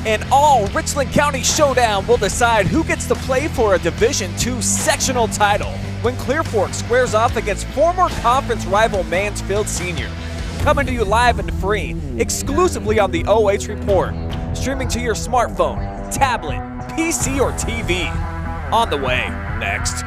An all Richland County showdown will decide who gets to play for a Division II sectional title when Clear Fork squares off against former conference rival Mansfield Senior. Coming to you live and free, exclusively on the OH Report, streaming to your smartphone, tablet, PC, or TV. On the way, next.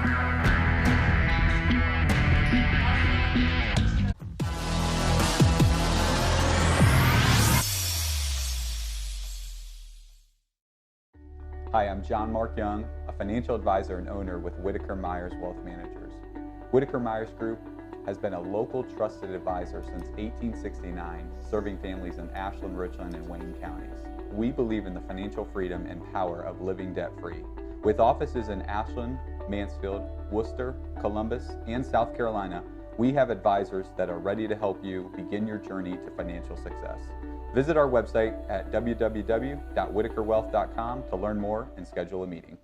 Hi, I'm John Mark Young, a financial advisor and owner with Whitaker Myers Wealth Managers. Whitaker Myers Group has been a local trusted advisor since 1869, serving families in Ashland, Richland, and Wayne counties. We believe in the financial freedom and power of living debt-free. With offices in Ashland, Mansfield, Worcester, Columbus, and South Carolina, we have advisors that are ready to help you begin your journey to financial success. Visit our website at www.whitakerwealth.com to learn more and schedule a meeting.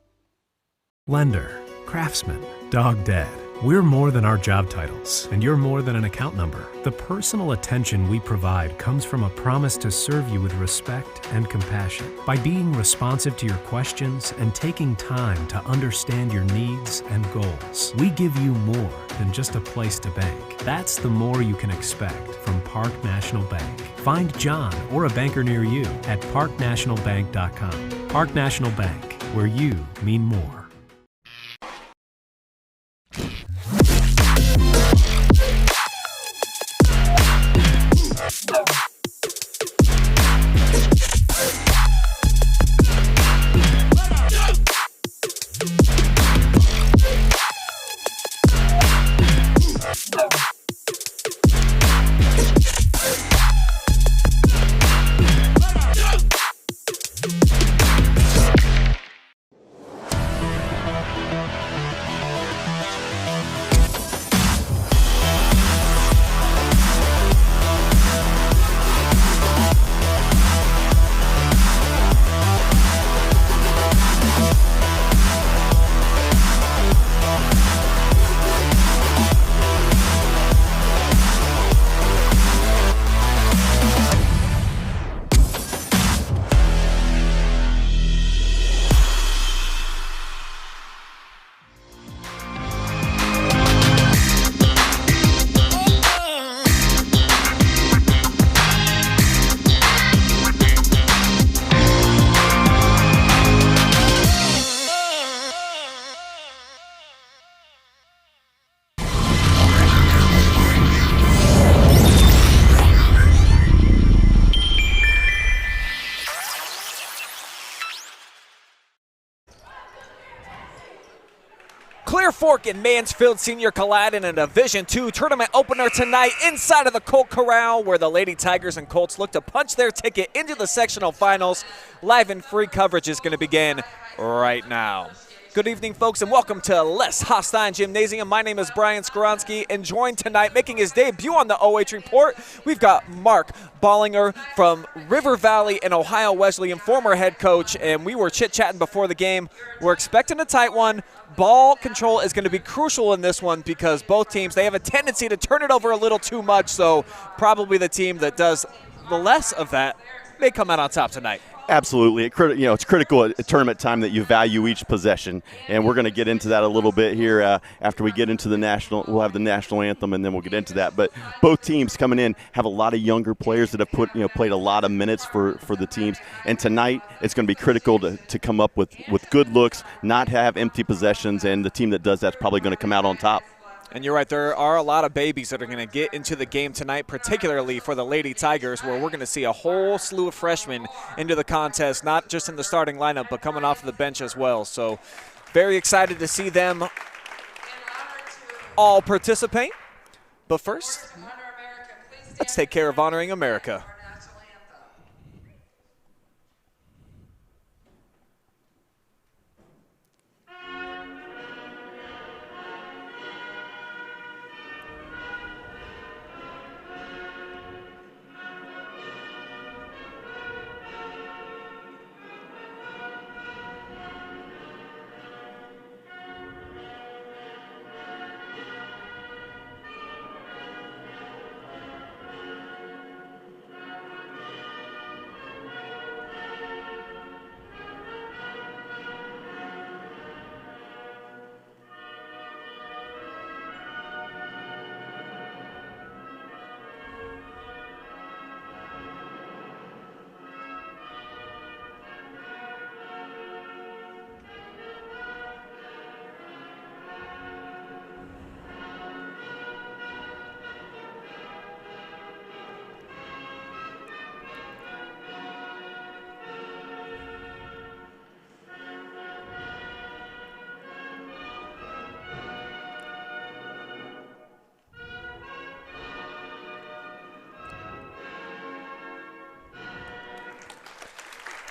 Lender, craftsman, dog dad. We're more than our job titles, and you're more than an account number. The personal attention we provide comes from a promise to serve you with respect and compassion. By being responsive to your questions and taking time to understand your needs and goals, we give you more than just a place to bank. That's the more you can expect from Park National Bank. Find John or a banker near you at parknationalbank.com. Park National Bank, where you mean more. Clear Fork and Mansfield Senior collide in a Division II tournament opener tonight inside of the Colt Corral, where the Lady Tigers and Colts look to punch their ticket into the sectional finals. Live and free coverage is going to begin right now. Good evening, folks, and welcome to Les Hauenstein Gymnasium. My name is Brian Skoronsky, and joined tonight, making his debut on the OH Report, we've got Mark Bollinger from River Valley and Ohio Wesleyan, former head coach, and we were chit-chatting before the game. We're expecting a tight one. Ball control is going to be crucial in this one because both teams, they have a tendency to turn it over a little too much, so probably the team that does the less of that may come out on top tonight. Absolutely. It's critical at tournament time that you value each possession, and we're going to get into that a little bit here after we get into the national. We'll have the national anthem, and then we'll get into that. But both teams coming in have a lot of younger players that have played a lot of minutes for the teams, and tonight it's going to be critical to come up with good looks, not have empty possessions, and the team that does that's probably going to come out on top. And you're right, there are a lot of babies that are going to get into the game tonight, particularly for the Lady Tigers, where we're going to see a whole slew of freshmen into the contest, not just in the starting lineup, but coming off of the bench as well. So very excited to see them all participate. But first, let's take care of honoring America.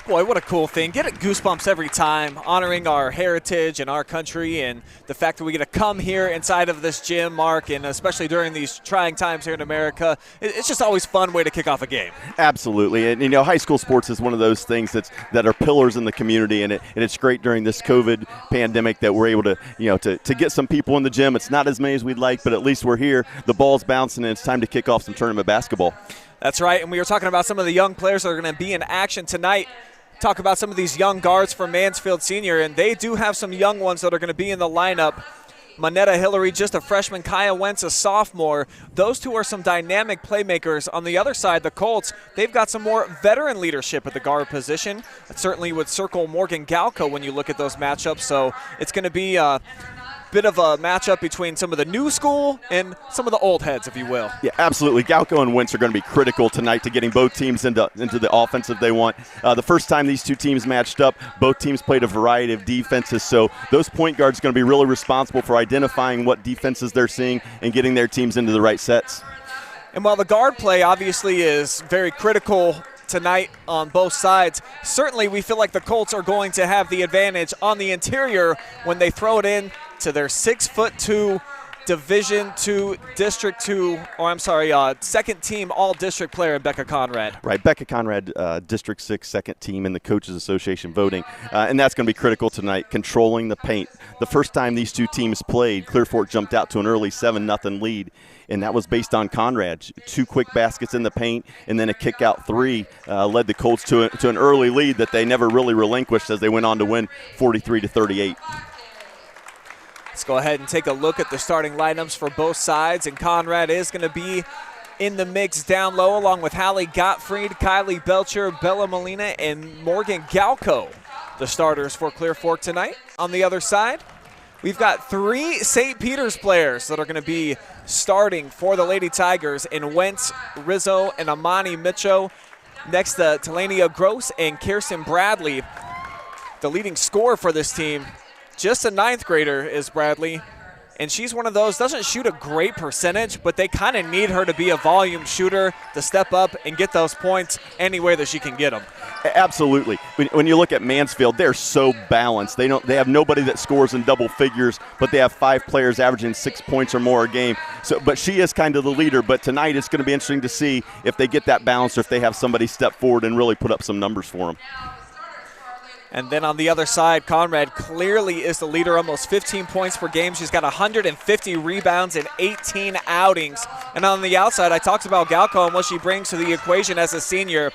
Boy, what a cool thing. Get goosebumps every time, honoring our heritage and our country, and the fact that we get to come here inside of this gym, Mark, and especially during these trying times here in America. It's just always a fun way to kick off a game. Absolutely. And, high school sports is one of those things that are pillars in the community, and it's great during this COVID pandemic that we're able to, to get some people in the gym. It's not as many as we'd like, but at least we're here. The ball's bouncing, and it's time to kick off some tournament basketball. That's right, and we were talking about some of the young players that are going to be in action tonight. Talk about some of these young guards from Mansfield Senior, and they do have some young ones that are going to be in the lineup. Manetta Hillary, just a freshman, Kaya Wentz, a sophomore. Those two are some dynamic playmakers. On the other side, the Colts, they've got some more veteran leadership at the guard position. That certainly would circle Morgan Galco when you look at those matchups, so it's going to be bit of a matchup between some of the new school and some of the old heads, if you will. Yeah, absolutely. Galco and Wentz are going to be critical tonight to getting both teams into the offensive they want. The first time these two teams matched up, both teams played a variety of defenses, so those point guards are going to be really responsible for identifying what defenses they're seeing and getting their teams into the right sets. And while the guard play obviously is very critical tonight on both sides, certainly we feel like the Colts are going to have the advantage on the interior when they throw it in to their 6'2" Division II District II, second team all-district player, Becca Conrad. Right, Becca Conrad, District 6 second team in the Coaches Association voting, and that's going to be critical tonight, controlling the paint. The first time these two teams played, Clear Fork jumped out to an early 7-0 lead, and that was based on Conrad. 2 quick baskets in the paint, and then a kick-out 3 led the Colts to an early lead that they never really relinquished as they went on to win 43-38. Let's go ahead and take a look at the starting lineups for both sides, and Conrad is going to be in the mix down low along with Hallie Gottfried, Kylie Belcher, Bella Molina, and Morgan Galco, the starters for Clear Fork tonight. On the other side, we've got 3 St. Peter's players that are going to be starting for the Lady Tigers in Wentz, Rizzo, and Amani Micho. Next to Talania Gross and Kirsten Bradley. The leading scorer for this team, just a 9th grader, is Bradley. And she's one of those, doesn't shoot a great percentage, but they kind of need her to be a volume shooter to step up and get those points any way that she can get them. Absolutely. When you look at Mansfield, they're so balanced. They have nobody that scores in double figures, but they have 5 players averaging 6 points or more a game. But she is kind of the leader. But tonight it's going to be interesting to see if they get that balance or if they have somebody step forward and really put up some numbers for them. And then on the other side, Conrad clearly is the leader, almost 15 points per game. She's got 150 rebounds in 18 outings. And on the outside, I talked about Galco and what she brings to the equation as a senior.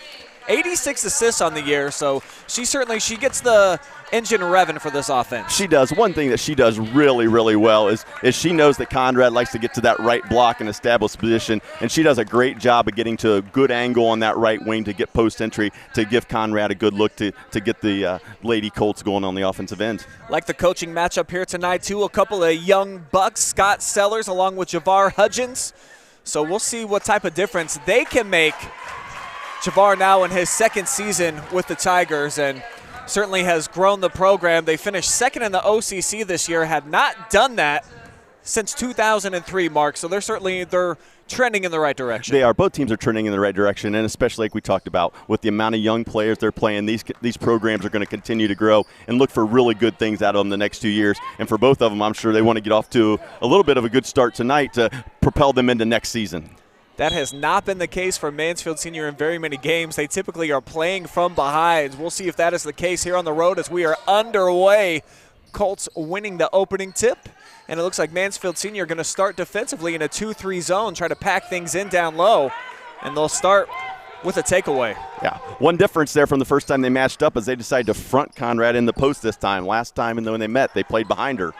86 assists on the year, so she gets the engine revving for this offense. She does. One thing that she does really, really well is she knows that Conrad likes to get to that right block and establish position, and she does a great job of getting to a good angle on that right wing to get post entry to give Conrad a good look to get the Lady Colts going on the offensive end. Like the coaching matchup here tonight, too, a couple of young bucks, Scott Sellers along with Javar Hudgens. So we'll see what type of difference they can make. Javar now in his 2nd season with the Tigers and certainly has grown the program. They finished 2nd in the OCC this year, had not done that since 2003, Mark. So they're trending in the right direction. They are. Both teams are trending in the right direction, and especially like we talked about, with the amount of young players they're playing, these programs are going to continue to grow and look for really good things out of them the next 2 years. And for both of them, I'm sure they want to get off to a little bit of a good start tonight to propel them into next season. That has not been the case for Mansfield Senior in very many games. They typically are playing from behind. We'll see if that is the case here on the road as we are underway. Colts winning the opening tip. And it looks like Mansfield Senior going to start defensively in a 2-3 zone, try to pack things in down low. And they'll start with a takeaway. Yeah, one difference there from the first time they matched up is they decided to front Conrad in the post this time. Last time when they met, they played behind her.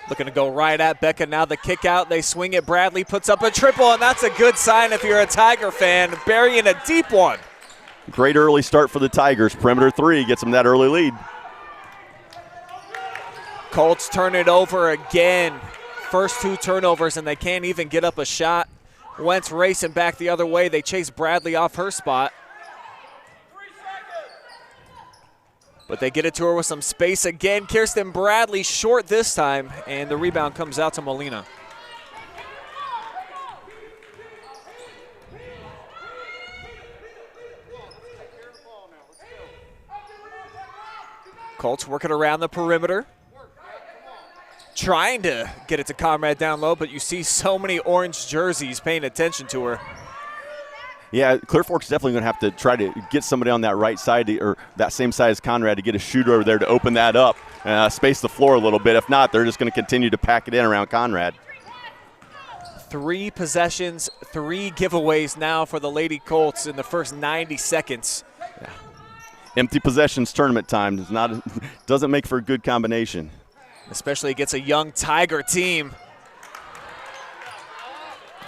Looking to go right at Becca. Now the kick out. They swing it. Bradley puts up a triple, and that's a good sign if you're a Tiger fan. Burying a deep one. Great early start for the Tigers. Perimeter 3 gets them that early lead. Colts turn it over again. First 2 turnovers, and they can't even get up a shot. Wentz racing back the other way. They chase Bradley off her spot. But they get it to her with some space again. Kirsten Bradley short this time, and the rebound comes out to Molina. Colts working around the perimeter. Trying to get it to Conrad down low, but you see so many orange jerseys paying attention to her. Yeah, Clear Fork's definitely going to have to try to get somebody on that right side or that same side as Conrad to get a shooter over there to open that up, space the floor a little bit. If not, they're just going to continue to pack it in around Conrad. 3 possessions, 3 giveaways now for the Lady Colts in the first 90 seconds. Yeah. Empty possessions tournament time doesn't make for a good combination. Especially against a young Tiger team.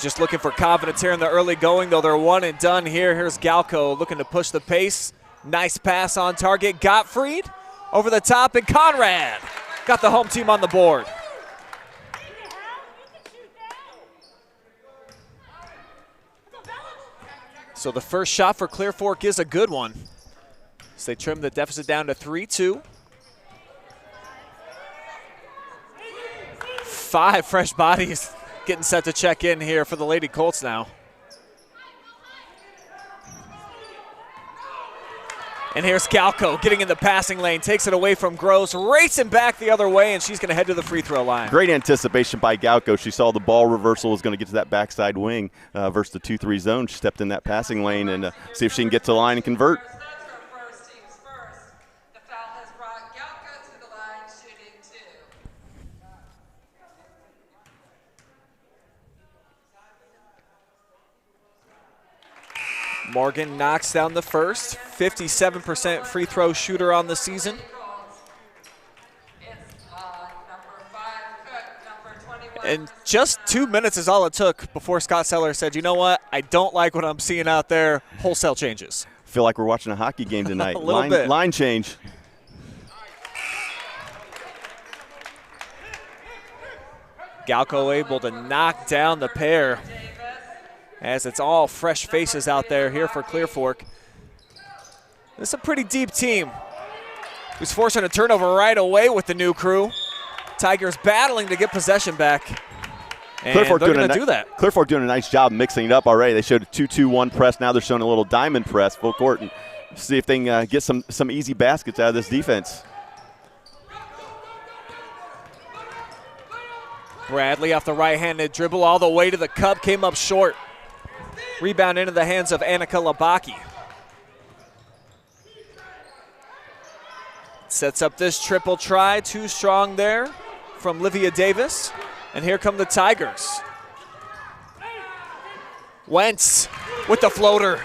Just looking for confidence here in the early going, though they're one and done here. Here's Galco looking to push the pace. Nice pass on target. Gottfried over the top, and Conrad got the home team on the board. So the first shot for Clear Fork is a good one. So they trim the deficit down to 3-2. 5 fresh bodies getting set to check in here for the Lady Colts now. And here's Galco getting in the passing lane, takes it away from Gross, racing back the other way, and she's going to head to the free throw line. Great anticipation by Galco. She saw the ball reversal was going to get to that backside wing versus the 2-3 zone. She stepped in that passing lane and see if she can get to the line and convert. Morgan knocks down the first, 57% free throw shooter on the season. And just 2 minutes is all it took before Scott Seller said, you know what, I don't like what I'm seeing out there, wholesale changes. Feel like we're watching a hockey game tonight. A little bit. Line change. Galco able to knock down the pair, as it's all fresh faces out there here for Clear Fork. This is a pretty deep team who's forcing a turnover right away with the new crew. Tigers battling to get possession back, and they're going to do that. Clear Fork doing a nice job mixing it up already. They showed a 2-2-1 press. Now they're showing a little diamond press full court, and see if they can get some easy baskets out of this defense. Bradley off the right-handed dribble all the way to the cup, came up short. Rebound into the hands of Annika Labaki. Sets up this triple try, too strong there from Livia Davis. And here come the Tigers. Wentz with the floater.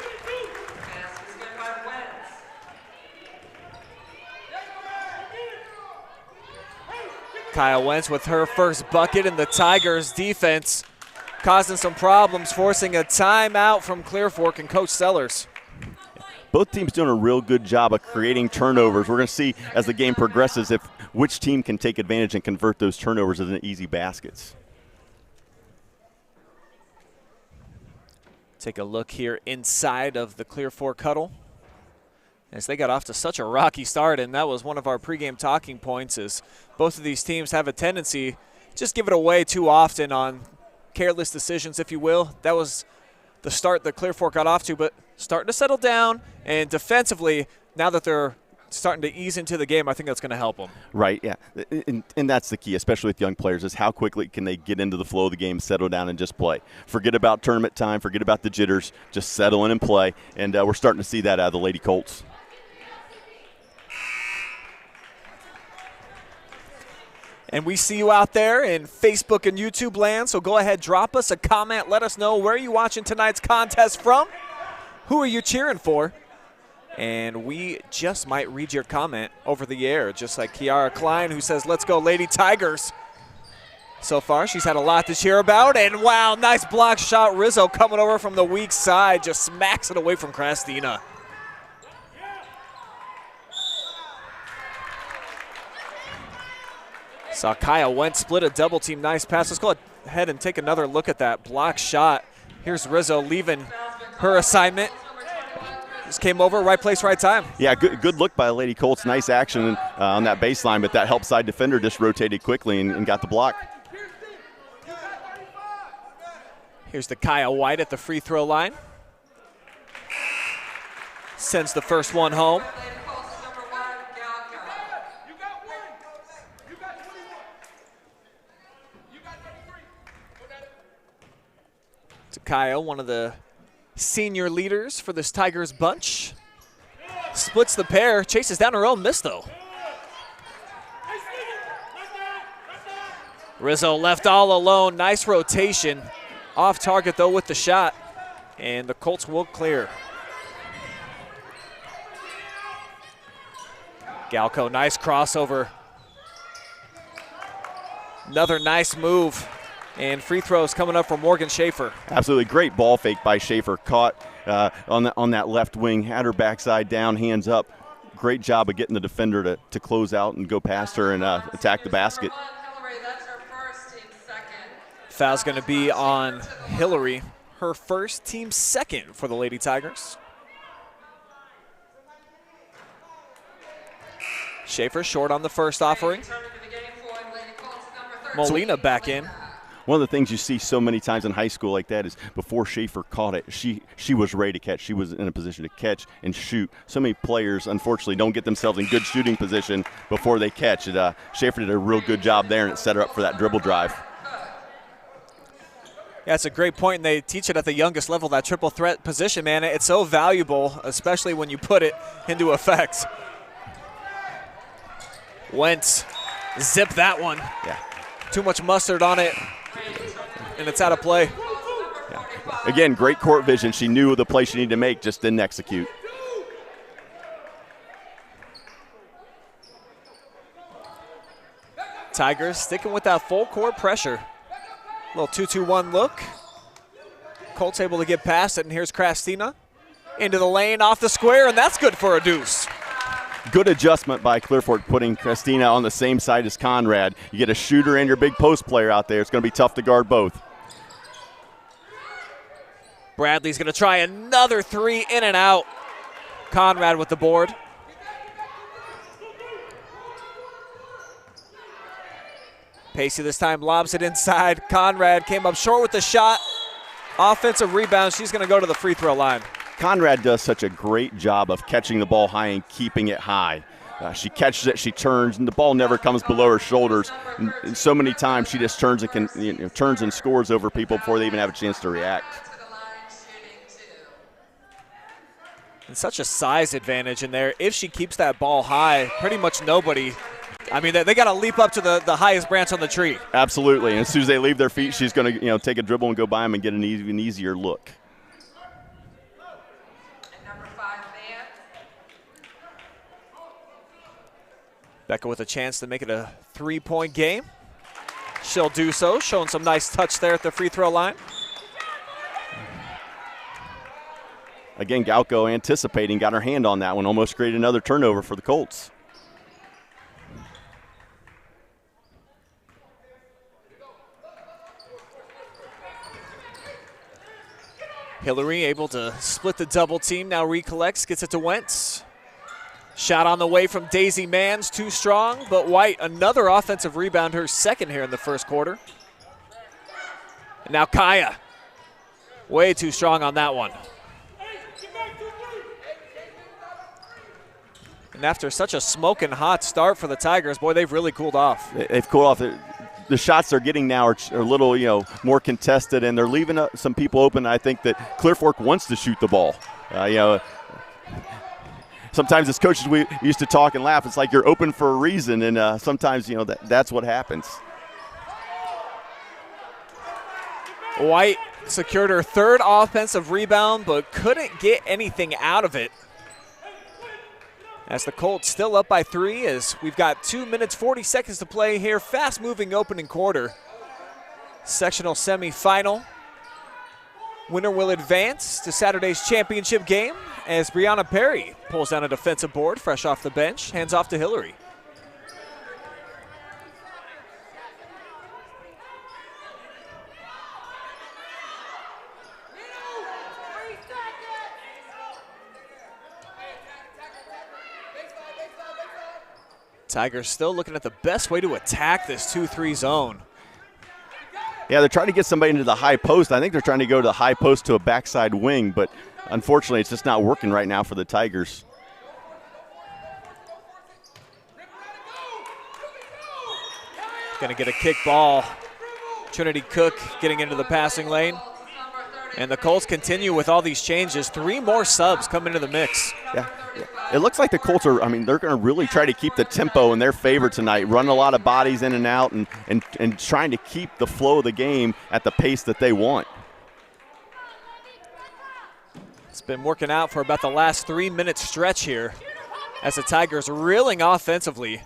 Kyle Wentz with her first bucket, and the Tigers defense causing some problems, forcing a timeout from Clear Fork and Coach Sellers. Both teams doing a real good job of creating turnovers. We're going to see as the game progresses if which team can take advantage and convert those turnovers into easy baskets. Take a look here inside of the Clear Fork huddle, as they got off to such a rocky start, and that was one of our pregame talking points, is both of these teams have a tendency just give it away too often on careless decisions, if you will. That was the start that Clear Fork got off to, but starting to settle down, and defensively, now that they're starting to ease into the game, I think that's going to help them. Right, yeah, and that's the key, especially with young players, is how quickly can they get into the flow of the game, settle down, and just play. Forget about tournament time, forget about the jitters, just settle in and play, and we're starting to see that out of the Lady Colts. And we see you out there in Facebook and YouTube land, so go ahead, drop us a comment. Let us know where are you watching tonight's contest from. Who are you cheering for? And we just might read your comment over the air, just like Kiara Klein, who says, let's go Lady Tigers. So far, she's had a lot to cheer about. And, wow, nice block shot. Rizzo coming over from the weak side, just smacks it away from Krastina. Saw Kyle Wentz split a double team. Nice pass. Let's go ahead and take another look at that block shot. Here's Rizzo leaving her assignment. Just came over, right place, right time. Yeah, good look by Lady Colts. Nice action on that baseline, but that help side defender just rotated quickly and got the block. Here's the Kyle White at the free throw line. Sends the first one home. To Kyle, one of the senior leaders for this Tigers bunch. Splits the pair, chases down her own miss though. Rizzo left all alone, nice rotation. Off target though with the shot, and the Colts will clear. Galco, nice crossover. Another nice move, and free throws coming up from Morgan Schaefer. Absolutely great ball fake by Schaefer. Caught on that left wing, had her backside down, hands up. Great job of getting the defender to close out and go past her and attack the basket. Foul's going to be on Hillary, her first, team second for the Lady Tigers. Schaefer short on the first offering. Molina back in. One of the things you see so many times in high school like that is before Schaefer caught it, she was ready to catch. She was in a position to catch and shoot. So many players, unfortunately, don't get themselves in good shooting position before they catch it. Schaefer did a real good job there, and it set her up for that dribble drive. Yeah, it's a great point, and they teach it at the youngest level, that triple threat position, man. It's so valuable, especially when you put it into effect. Wentz, zip that one. Yeah. Too much mustard on it, and it's out of play. Yeah. Again, great court vision. She knew the play she needed to make, just didn't execute. Tigers sticking with that full court pressure. Little 2-2-1 look. Colts able to get past it, and here's Krastina. Into the lane, off the square, and that's good for a deuce. Good adjustment by Clear Fork, putting Christina on the same side as Conrad. You get a shooter and your big post player out there. It's going to be tough to guard both. Bradley's going to try another three, in and out. Conrad with the board. Pacey this time lobs it inside. Conrad came up short with the shot. Offensive rebound. She's going to go to the free throw line. Conrad does such a great job of catching the ball high and keeping it high. She catches it, she turns, and the ball never comes below her shoulders. And so many times she just turns and turns and scores over people before they even have a chance to react. And such a size advantage in there. If she keeps that ball high, pretty much nobody. I mean, they got to leap up to the highest branch on the tree. Absolutely. And as soon as they leave their feet, she's going to take a dribble and go by them and get an even easier look. Becca with a chance to make it a three-point game. She'll do so, showing some nice touch there at the free throw line. Again, Galco anticipating, got her hand on that one, almost created another turnover for the Colts. Hillary able to split the double team, now recollects, gets it to Wentz. Shot on the way from Daisy Manns, too strong, but White, another offensive rebound, her second here in the first quarter. And now Kaya, way too strong on that one. And after such a smoking hot start for the Tigers, boy, they've really cooled off. They've cooled off. The shots they're getting now are a little, more contested, and they're leaving some people open. I think that Clear Fork wants to shoot the ball. Sometimes as coaches we used to talk and laugh. It's like you're open for a reason, and sometimes, that's what happens. White secured her third offensive rebound, but couldn't get anything out of it. As the Colts still up by 3, as we've got 2 minutes, 40 seconds to play here. Fast-moving opening quarter. Sectional semifinal. Winner will advance to Saturday's championship game as Brianna Perry pulls down a defensive board fresh off the bench, hands off to Hillary. Tigers still looking at the best way to attack this 2-3 zone. Yeah, they're trying to get somebody into the high post. I think they're trying to go to the high post to a backside wing, but unfortunately it's just not working right now for the Tigers. Gonna get a kick ball. Trinity Cook getting into the passing lane. And the Colts continue with all these changes. 3 more subs come into the mix. Yeah. It looks like the Colts are, they're going to really try to keep the tempo in their favor tonight, run a lot of bodies in and out and trying to keep the flow of the game at the pace that they want. It's been working out for about the last 3-minute stretch here as the Tigers reeling offensively.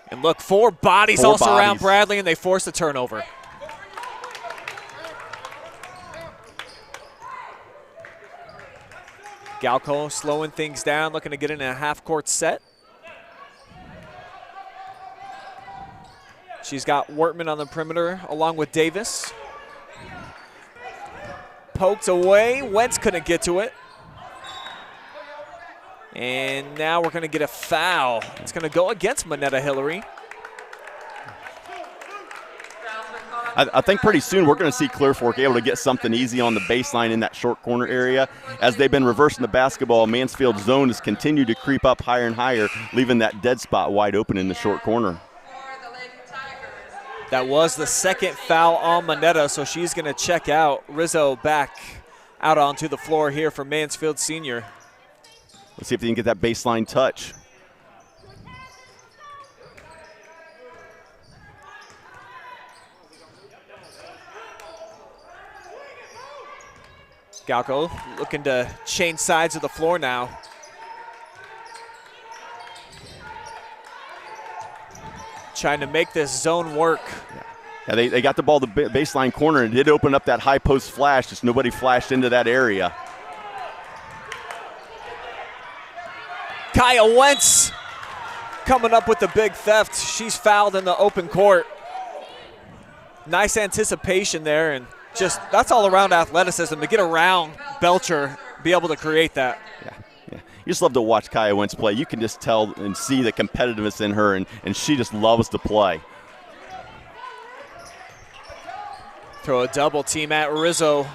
And look, 4 bodies all surround Bradley, and they force a turnover. Galco slowing things down, looking to get in a half-court set. She's got Wortman on the perimeter along with Davis. Poked away, Wentz couldn't get to it. And now we're gonna get a foul. It's gonna go against Monetta Hillary. I think pretty soon we're going to see Clear Fork able to get something easy on the baseline in that short corner area. As they've been reversing the basketball, Mansfield's zone has continued to creep up higher and higher, leaving that dead spot wide open in the short corner. That was the second foul on Monetta, so she's going to check out. Rizzo back out onto the floor here for Mansfield Senior. Let's see if they can get that baseline touch. Galco looking to change sides of the floor now. Trying to make this zone work. Yeah, they got the ball the baseline corner and did open up that high post flash, just nobody flashed into that area. Kaya Wentz coming up with the big theft. She's fouled in the open court. Nice anticipation there, and just that's all around athleticism to get around Belcher, be able to create that. Yeah. You just love to watch Kaya Wentz play. You can just tell and see the competitiveness in her, and she just loves to play. Throw a double team at Rizzo.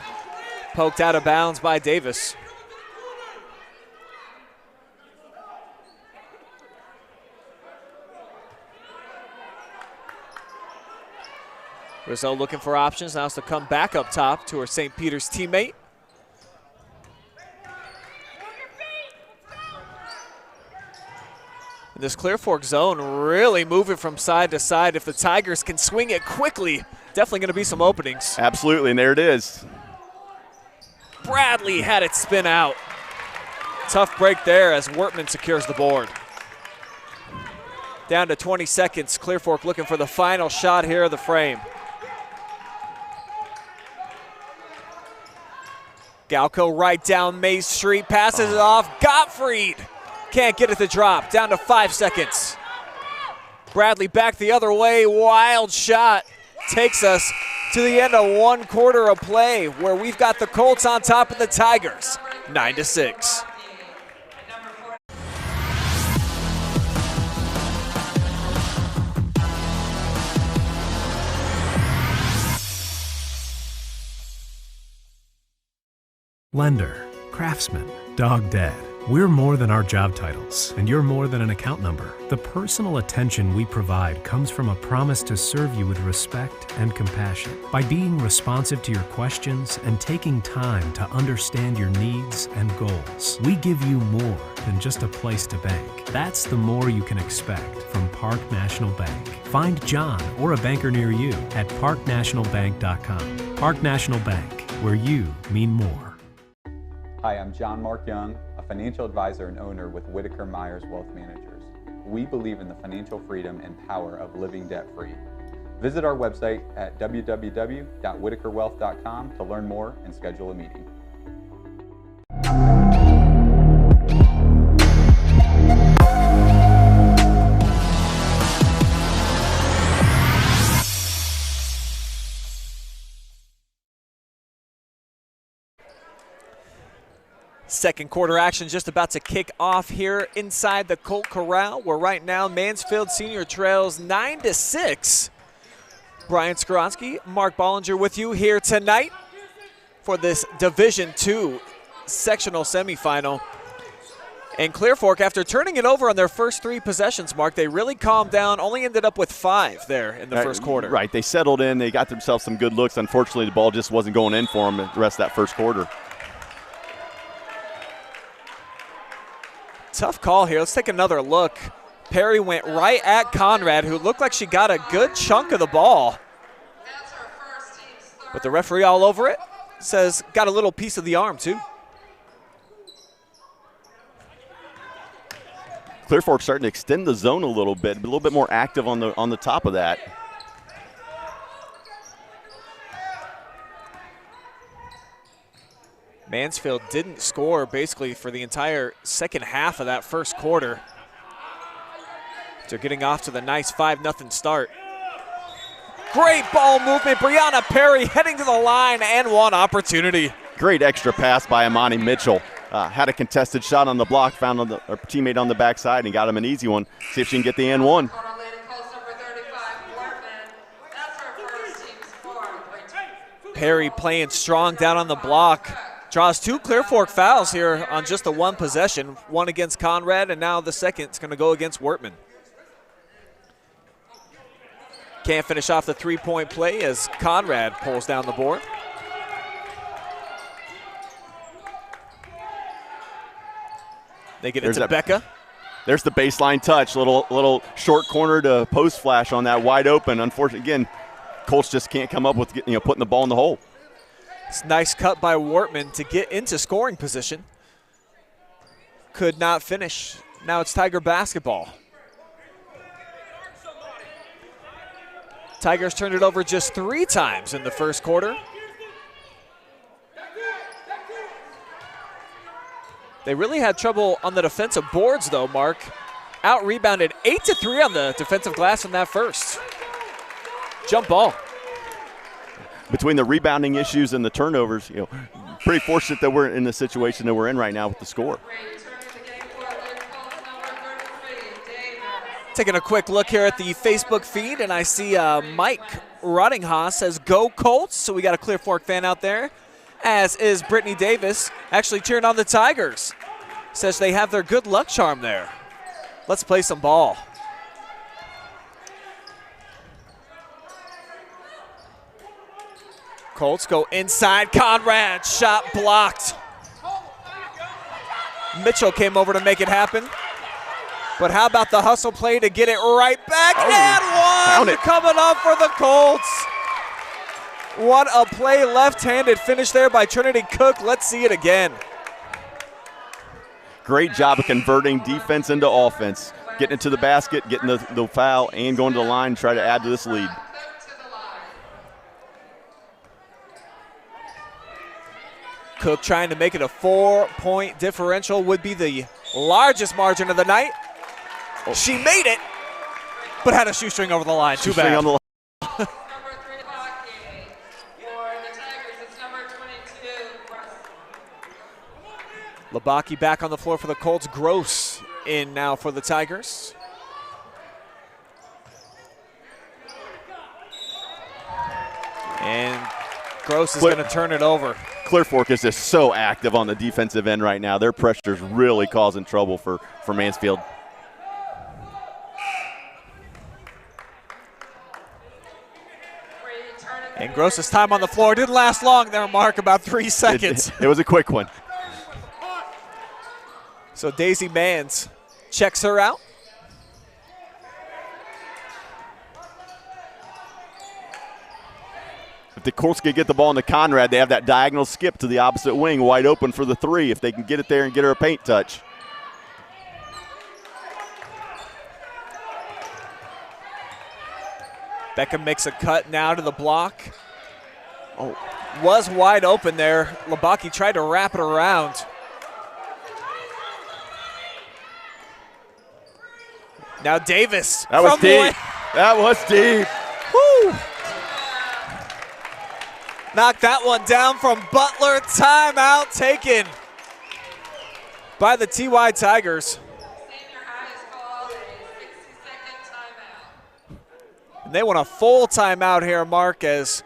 Poked out of bounds by Davis. Rizzo looking for options. Now it's to come back up top to her St. Peter's teammate. This Clear Fork zone really moving from side to side. If the Tigers can swing it quickly, definitely going to be some openings. Absolutely, and there it is. Bradley had it spin out. Tough break there as Wortman secures the board. Down to 20 seconds. Clear Fork looking for the final shot here of the frame. Galco right down Mays Street, passes it off. Gottfried can't get it to drop. Down to 5 seconds. Bradley back the other way. Wild shot takes us to the end of 1 quarter of play, where we've got the Colts on top of the Tigers, 9-6. Lender, craftsman, dog dead. We're more than our job titles, and you're more than an account number. The personal attention we provide comes from a promise to serve you with respect and compassion. By being responsive to your questions and taking time to understand your needs and goals, we give you more than just a place to bank. That's the more you can expect from Park National Bank. Find John or a banker near you at parknationalbank.com. Park National Bank, where you mean more. Hi, I'm John Mark Young, a financial advisor and owner with Whitaker Myers Wealth Managers. We believe in the financial freedom and power of living debt-free. Visit our website at www.whitakerwealth.com to learn more and schedule a meeting. Second quarter action just about to kick off here inside the Colt Corral, where right now Mansfield Senior trails 9-6. Brian Skoronsky, Mark Bollinger with you here tonight for this Division II Sectional Semifinal. And Clear Fork, after turning it over on their first 3 possessions, Mark, they really calmed down, only ended up with 5 there in the first quarter. Right, they settled in, they got themselves some good looks. Unfortunately, the ball just wasn't going in for them the rest of that first quarter. Tough call here. Let's take another look. Perry went right at Conrad, who looked like she got a good chunk of the ball. But the referee all over it says got a little piece of the arm too. Clear Fork starting to extend the zone a little bit more active on the top of that. Mansfield didn't score basically for the entire second half of that first quarter. They're getting off to the nice 5-0 start. Great ball movement. Brianna Perry heading to the line and one opportunity. Great extra pass by Amani Mitchell. Had a contested shot on the block, found her teammate on the backside and got him an easy one. See if she can get the and one. Perry playing strong down on the block. Draws 2 Clear Fork fouls here on just the 1 possession. One against Conrad, and now the second is going to go against Wortman. Can't finish off the 3-point play as Conrad pulls down the board. They get it to Becca. There's the baseline touch, little short corner to post flash on that wide open. Unfortunately, again, Colts just can't come up with putting the ball in the hole. It's a nice cut by Wortman to get into scoring position. Could not finish. Now it's Tiger basketball. Tigers turned it over just 3 times in the first quarter. They really had trouble on the defensive boards, though, Mark. Out-rebounded 8-3 on the defensive glass in that first. Jump ball. Between the rebounding issues and the turnovers, pretty fortunate that we're in the situation that we're in right now with the score. Taking a quick look here at the Facebook feed, and I see Mike Rottinghaus says, "Go Colts." So we got a Clear Fork fan out there, as is Brittany Davis, actually cheering on the Tigers. Says they have their good luck charm there. Let's play some ball. Colts go inside. Conrad, shot blocked. Mitchell came over to make it happen. But how about the hustle play to get it right back? And one coming up for the Colts. What a play, left-handed finish there by Trinity Cook. Let's see it again. Great job of converting defense into offense. Getting it to the basket, getting the foul, and going to the line to try to add to this lead. Cook trying to make it a 4-point differential, would be the largest margin of the night. Oh. She made it, but had a shoestring over the line. Too bad. Labaki back on the floor for the Colts. Gross in now for the Tigers. And Gross is going to turn it over. Clear Fork is just so active on the defensive end right now. Their pressure's really causing trouble for Mansfield. And Gross's time on the floor didn't last long there, Mark, about 3 seconds. It was a quick one. So Daisy Mans checks her out. If the Colts can get the ball into Conrad, they have that diagonal skip to the opposite wing wide open for the 3 if they can get it there and get her a paint touch. Beckham makes a cut now to the block. Oh, was wide open there. Labaki tried to wrap it around. Now Davis. That was deep. That was deep. Woo! Knocked that one down from Butler. Timeout taken by the TY Tigers. And they want a full timeout here, Mark, as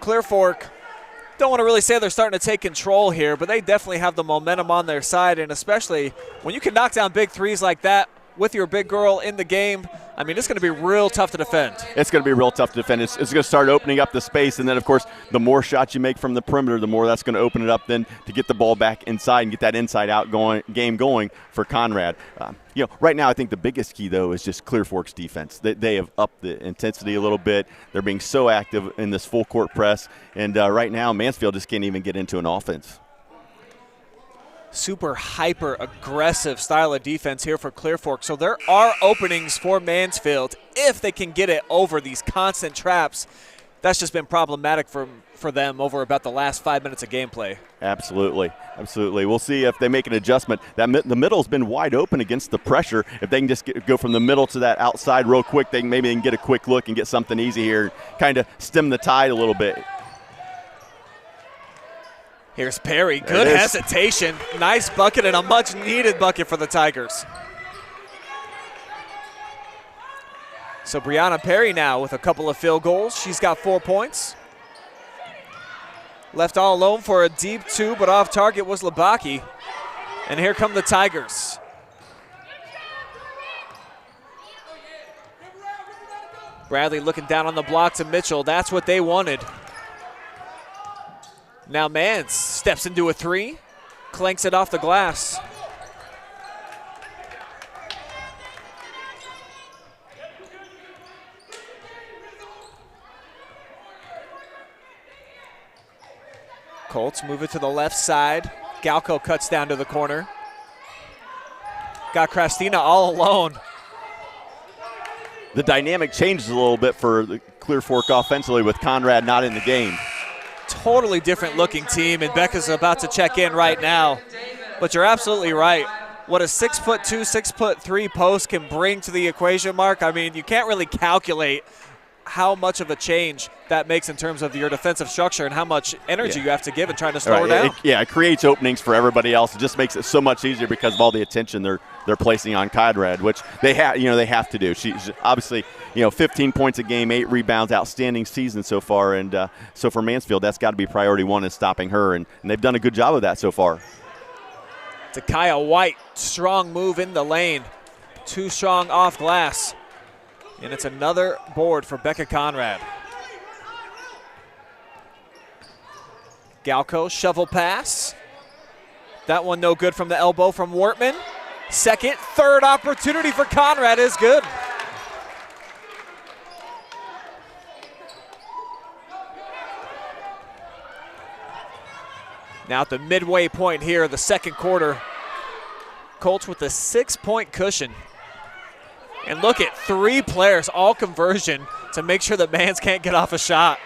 Clear Fork Don't want to really say they're starting to take control here, but they definitely have the momentum on their side, and especially when you can knock down big threes like that with your big girl in the game, I mean, it's going to be real tough to defend. It's going to be real tough to defend. It's going to start opening up the space, and then, of course, the more shots you make from the perimeter, the more that's going to open it up then to get the ball back inside and get that inside-out game going for Conrad. Right now I think the biggest key, though, is just Clear Fork's defense. They have upped the intensity a little bit. They're being so active in this full-court press, and right now Mansfield just can't even get into an offense. Super hyper aggressive style of defense here for Clear Fork. So there are openings for Mansfield if they can get it over these constant traps. That's just been problematic for them over about the last 5 minutes of gameplay. Absolutely. We'll see if they make an adjustment. The middle's been wide open against the pressure. If they can just go from the middle to that outside real quick, maybe they can get a quick look and get something easy here, kind of stem the tide a little bit. Here's Perry. Good hesitation. Nice bucket and a much-needed bucket for the Tigers. So Brianna Perry now with a couple of field goals. She's got 4 points. Left all alone for a deep two, but off target was Labaki. And here come the Tigers. Bradley looking down on the block to Mitchell. That's what they wanted. Now Mans steps into a three, clanks it off the glass. Colts move it to the left side. Galco cuts down to the corner. Got Krastina all alone. The dynamic changes a little bit for the Clear Fork offensively with Conrad not in the game. Totally different looking team, and Becca's about to check in right now. But you're absolutely right. What a 6'2", 6'3" post can bring to the equation, Mark. I mean, you can't really calculate how much of a change that makes in terms of your defensive structure and how much energy you have to give in trying to slow her down. It creates openings for everybody else. It just makes it so much easier because of all the attention they're placing on Conrad, which they have to do. She's obviously 15 points a game, 8 rebounds, outstanding season so far, and so for Mansfield that's got to be priority one is stopping her, and they've done a good job of that so far. Takaya White, strong move in the lane, too strong off glass. And it's another board for Becca Conrad. Galco, shovel pass. That one no good from the elbow from Wortman. Second, third opportunity for Conrad is good. Now at the midway point here of the second quarter, Colts with a 6-point cushion. And look at 3 players, all conversion, to make sure that Mans can't get off a shot.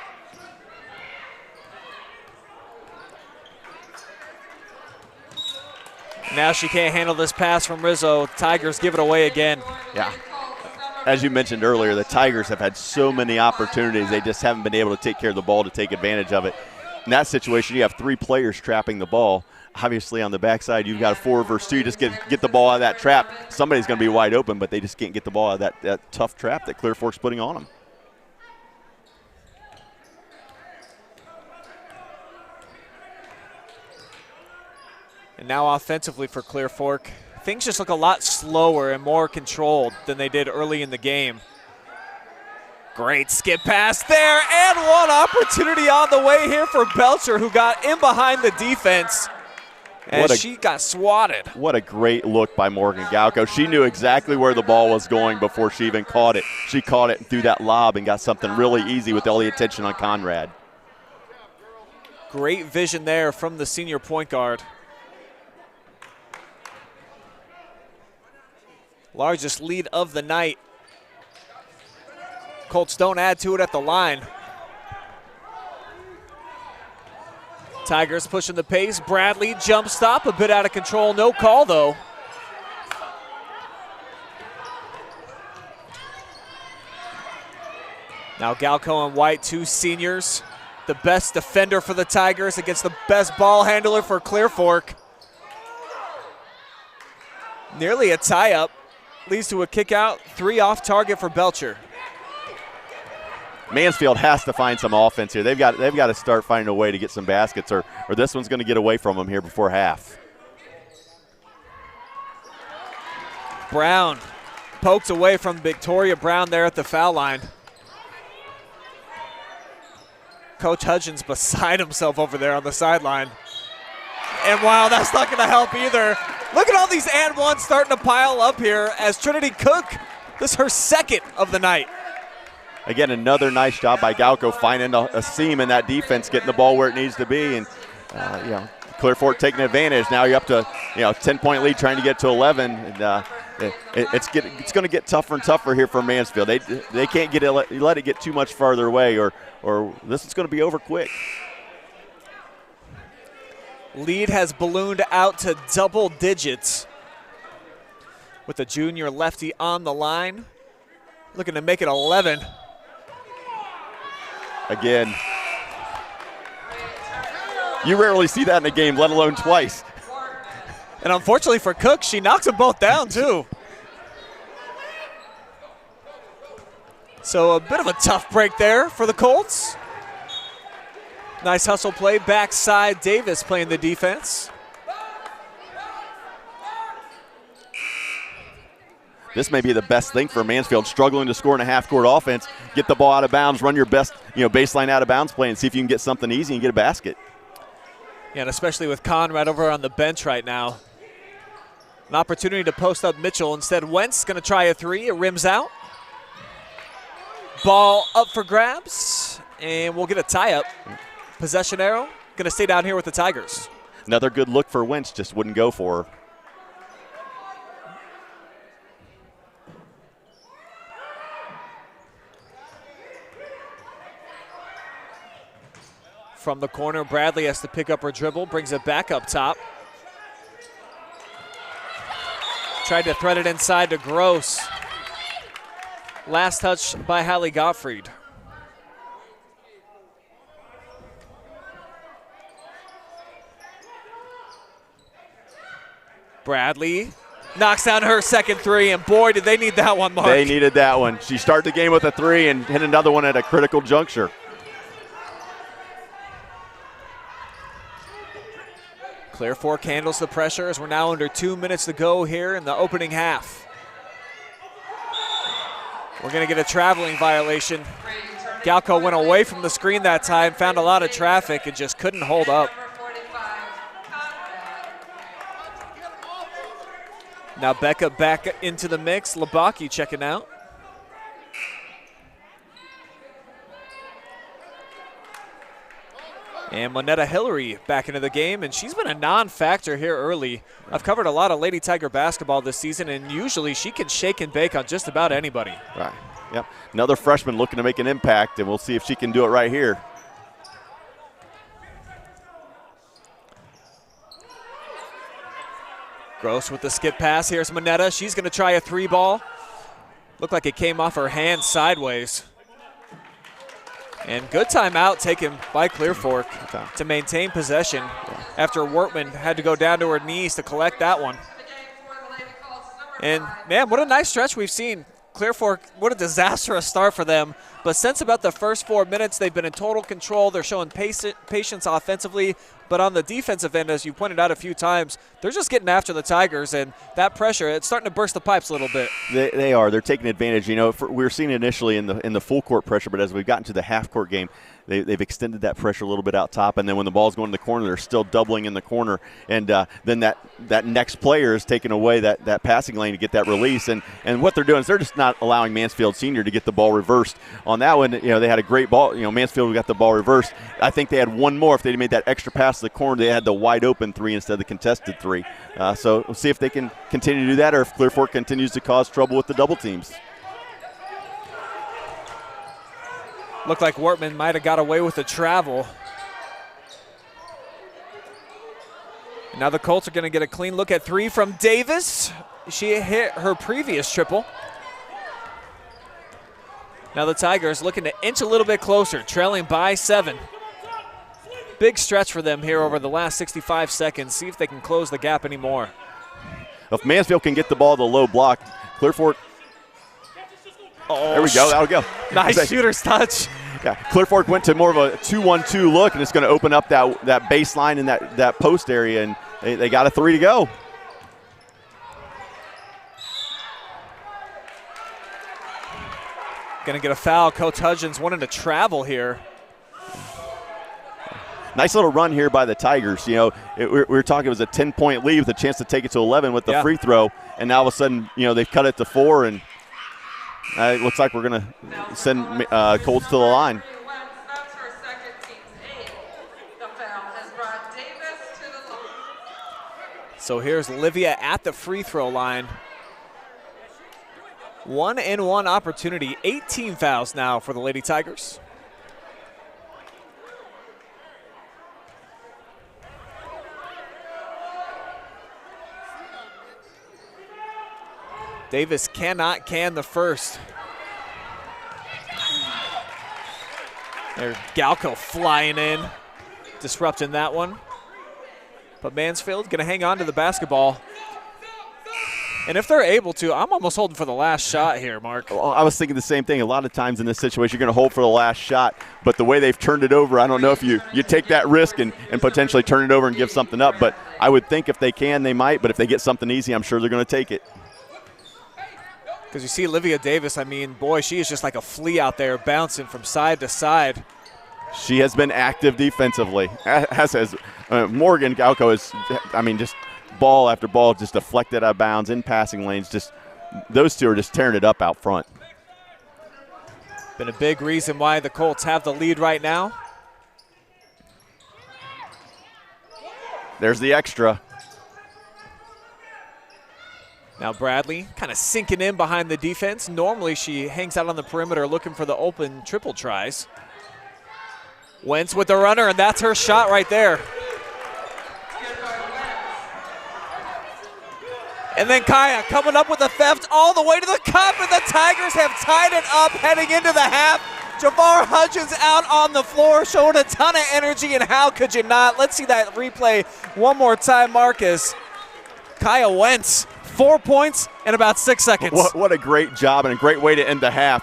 Now she can't handle this pass from Rizzo. Tigers give it away again. Yeah. As you mentioned earlier, the Tigers have had so many opportunities. They just haven't been able to take care of the ball to take advantage of it. In that situation, you have 3 players trapping the ball. Obviously, on the backside, you've got a 4 versus 2. You just get the ball out of that trap. Somebody's going to be wide open, but they just can't get the ball out of that tough trap that Clear Fork's putting on them. And now offensively for Clear Fork, things just look a lot slower and more controlled than they did early in the game. Great skip pass there, and one opportunity on the way here for Belcher, who got in behind the defense. And she got swatted. What a great look by Morgan Galco. She knew exactly where the ball was going before she even caught it. She caught it and threw that lob and got something really easy with all the attention on Conrad. Great vision there from the senior point guard. Largest lead of the night. Colts don't add to it at the line. Tigers pushing the pace. Bradley jump stop, a bit out of control. No call, though. Now Galco and White, 2 seniors. The best defender for the Tigers against the best ball handler for Clear Fork. Nearly a tie-up. Leads to a kick out. 3 off target for Belcher. Mansfield has to find some offense here. They've got to start finding a way to get some baskets, or this one's going to get away from them here before half. Brown pokes away from Victoria Brown there at the foul line. Coach Hudgens beside himself over there on the sideline. And wow, that's not going to help either. Look at all these and ones starting to pile up here as Trinity Cook, this is her second of the night. Again, another nice job by Galco finding a seam in that defense, getting the ball where it needs to be, and Clear Fork taking advantage. Now you're up to 10-point lead, trying to get to 11. And, it's going to get tougher and tougher here for Mansfield. They can't let it get too much farther away, or this is going to be over quick. Lead has ballooned out to double digits with the junior lefty on the line, looking to make it 11. Again, you rarely see that in a game, let alone twice. And unfortunately for Cook, she knocks them both down too. So a bit of a tough break there for the Colts. Nice hustle play, backside Davis playing the defense. This may be the best thing for Mansfield, struggling to score in a half-court offense. Get the ball out of bounds, run your best baseline out-of-bounds play, and see if you can get something easy and get a basket. Yeah, and especially with Conrad over on the bench right now. An opportunity to post up Mitchell. Instead, Wentz going to try a three. It rims out. Ball up for grabs, and we'll get a tie-up. Possession arrow going to stay down here with the Tigers. Another good look for Wentz, just wouldn't go for her. From the corner, Bradley has to pick up her dribble, brings it back up top. Tried to thread it inside to Gross. Last touch by Hallie Gottfried. Bradley knocks down her second three, and boy, did they need that one, Mark. They needed that one. She started the game with a three and hit another one at a critical juncture. Clear Fork handles the pressure as we're now under 2 minutes to go here in the opening half. We're going to get a traveling violation. Galco went away from the screen that time, found a lot of traffic, and just couldn't hold up. Now Becca back into the mix. Labaki checking out. And Monetta Hillary back into the game, and she's been a non-factor here early. I've covered a lot of Lady Tiger basketball this season, and usually she can shake and bake on just about anybody. Right. Yep. Another freshman looking to make an impact, and we'll see if she can do it right here. Gross with the skip pass. Here's Monetta. She's going to try a three ball. Looked like it came off her hand sideways. And good timeout taken by Clear Fork to maintain possession after Wortman had to go down to her knees to collect that one. And, man, what a nice stretch we've seen. Clear Fork, what a disastrous start for them. But since about the first 4 minutes, they've been in total control. They're showing patience offensively. But on the defensive end, as you pointed out a few times, they're just getting after the Tigers. And that pressure, it's starting to burst the pipes a little bit. They are. They're taking advantage. We were seeing it initially in the full court pressure, but as we've gotten to the half court game, they've extended that pressure a little bit out top, and then when the ball's going to the corner, they're still doubling in the corner, and then that next player is taking away that passing lane to get that release, and what they're doing is they're just not allowing Mansfield Senior to get the ball reversed. On that one, they had a great ball. Mansfield got the ball reversed. I think they had one more. If they'd made that extra pass to the corner, they had the wide open three instead of the contested three. So we'll see if they can continue to do that, or if Clear Fork continues to cause trouble with the double teams. Looked like Wortman might have got away with the travel. Now the Colts are going to get a clean look at three from Davis. She hit her previous triple. Now the Tigers looking to inch a little bit closer, trailing by 7. Big stretch for them here over the last 65 seconds. See if they can close the gap anymore. If Mansfield can get the ball to the low block, Clear Fork. Oh, there we go. That'll go. Nice shooter's touch. Yeah, Clear Fork went to more of a 2-1-2 look, and it's going to open up that baseline in that post area, and they got a 3 to go. Going to get a foul. Coach Hudgens wanting to travel here. Nice little run here by the Tigers. You know, we were talking it was a 10-point lead with a chance to take it to 11 with the free throw, and now all of a sudden, you know, they've cut it to 4, and it looks like we're going to send Colts to the line. So here's Livia at the free throw line. 1-and-1 opportunity. 18 fouls now for the Lady Tigers. Davis cannot can the first. There, Galco flying in, disrupting that one. But Mansfield gonna hang on to the basketball. And if they're able to, I'm almost holding for the last shot here, Mark. Well, I was thinking the same thing. A lot of times in this situation, you're going to hold for the last shot. But the way they've turned it over, I don't know if you take that risk and potentially turn it over and give something up. But I would think if they can, they might. But if they get something easy, I'm sure they're going to take it. Because you see Livia Davis, I mean, boy, she is just like a flea out there bouncing from side to side. She has been active defensively, as has Morgan Galco is, I mean, just ball after ball just deflected out of bounds in passing lanes. Just those two are just tearing it up out front. Been a big reason why the Colts have the lead right now. There's the extra. Now Bradley kind of sinking in behind the defense. Normally she hangs out on the perimeter looking for the open triple tries. Wentz with the runner, and that's her shot right there. And then Kaya coming up with a theft all the way to the cup, and the Tigers have tied it up heading into the half. Javar Hudgens out on the floor, showing a ton of energy, and how could you not? Let's see that replay one more time, Marcus. Kaya Wentz, 4 points in about 6 seconds. What a great job and a great way to end the half.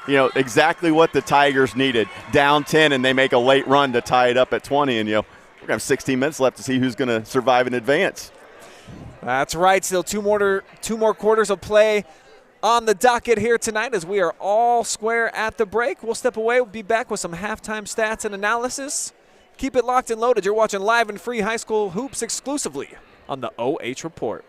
You know, exactly what the Tigers needed. Down 10, and they make a late run to tie it up at 20, and, you know, we're going to have 16 minutes left to see who's going to survive and advance. That's right. Still two more quarters of play on the docket here tonight as we are all square at the break. We'll step away. We'll be back with some halftime stats and analysis. Keep it locked and loaded. You're watching live and free high school hoops exclusively on the OH Report.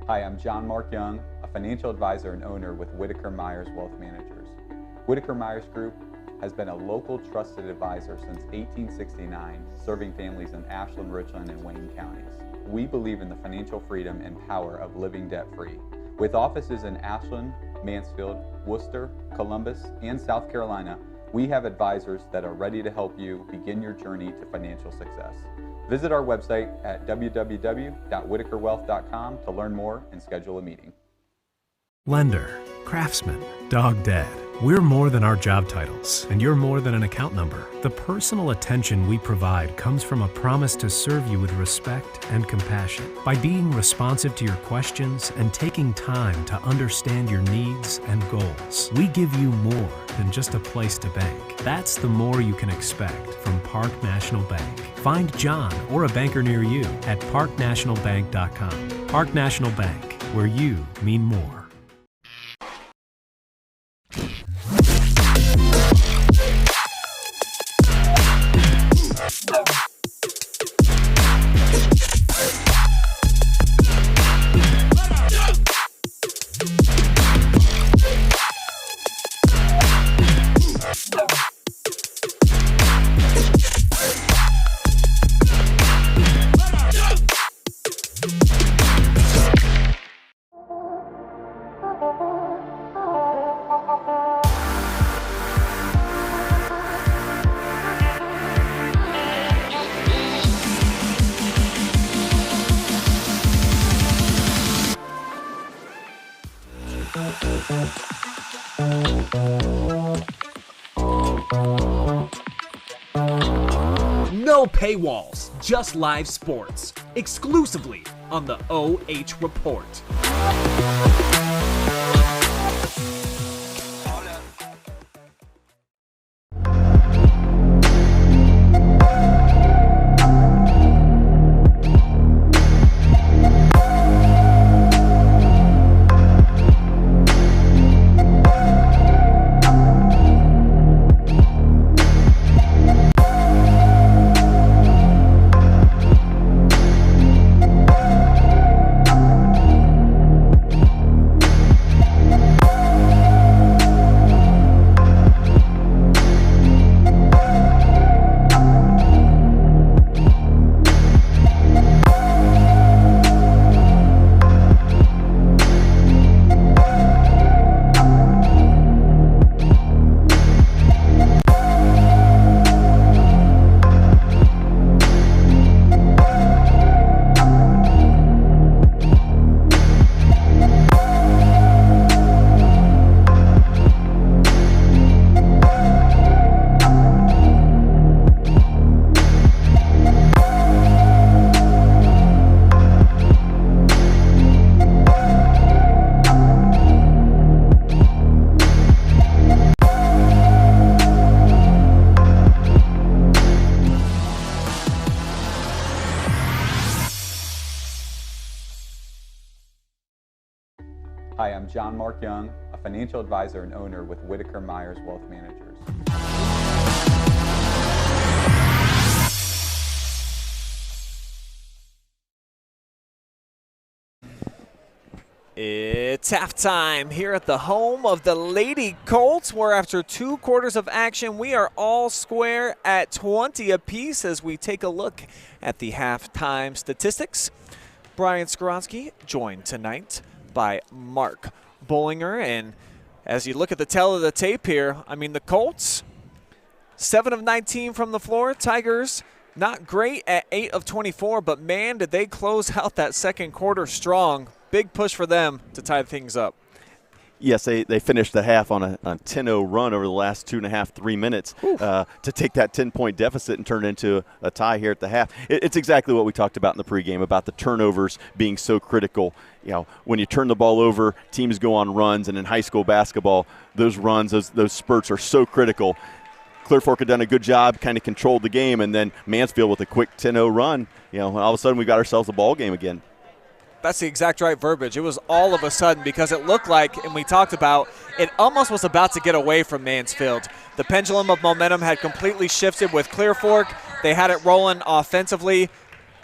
Hi, I'm John Mark Young, a financial advisor and owner with Whitaker Myers Wealth Managers. Whitaker Myers Group has been a local trusted advisor since 1869, serving families in Ashland, Richland, and Wayne counties. We believe in the financial freedom and power of living debt-free. With offices in Ashland, Mansfield, Worcester, Columbus, and South Carolina, we have advisors that are ready to help you begin your journey to financial success. Visit our website at www.whitakerwealth.com to learn more and schedule a meeting. Lender, craftsman, dog dead. We're more than our job titles, and you're more than an account number. The personal attention we provide comes from a promise to serve you with respect and compassion. By being responsive to your questions and taking time to understand your needs and goals, we give you more than just a place to bank. That's the more you can expect from Park National Bank. Find John or a banker near you at parknationalbank.com. Park National Bank, where you mean more. No paywalls, just live sports. Exclusively on the OH Report. Hi, I'm John Mark Young, a financial advisor and owner with Whitaker Myers Wealth Managers. It's halftime here at the home of the Lady Colts, where after 2 quarters of action, we are all square at 20 apiece as we take a look at the halftime statistics. Brian Skoronsky joined tonight by Mark Bollinger, and as you look at the tail of the tape here, I mean, the Colts, 7 of 19 from the floor. Tigers, not great at 8 of 24, but man, did they close out that second quarter strong. Big push for them to tie things up. Yes, they finished the half on a 10-0 run over the last 2.5, 3 minutes to take that 10-point deficit and turn it into a tie here at the half. It's exactly what we talked about in the pregame about the turnovers being so critical. You know, when you turn the ball over, teams go on runs, and in high school basketball, those runs, those spurts are so critical. Clear Fork had done a good job, kind of controlled the game, and then Mansfield with a quick 10-0 run. You know, all of a sudden we got ourselves a ball game again. That's the exact right verbiage. It was all of a sudden, because it looked like, and we talked about, it almost was about to get away from Mansfield. The pendulum of momentum had completely shifted with Clear Fork. They had it rolling offensively,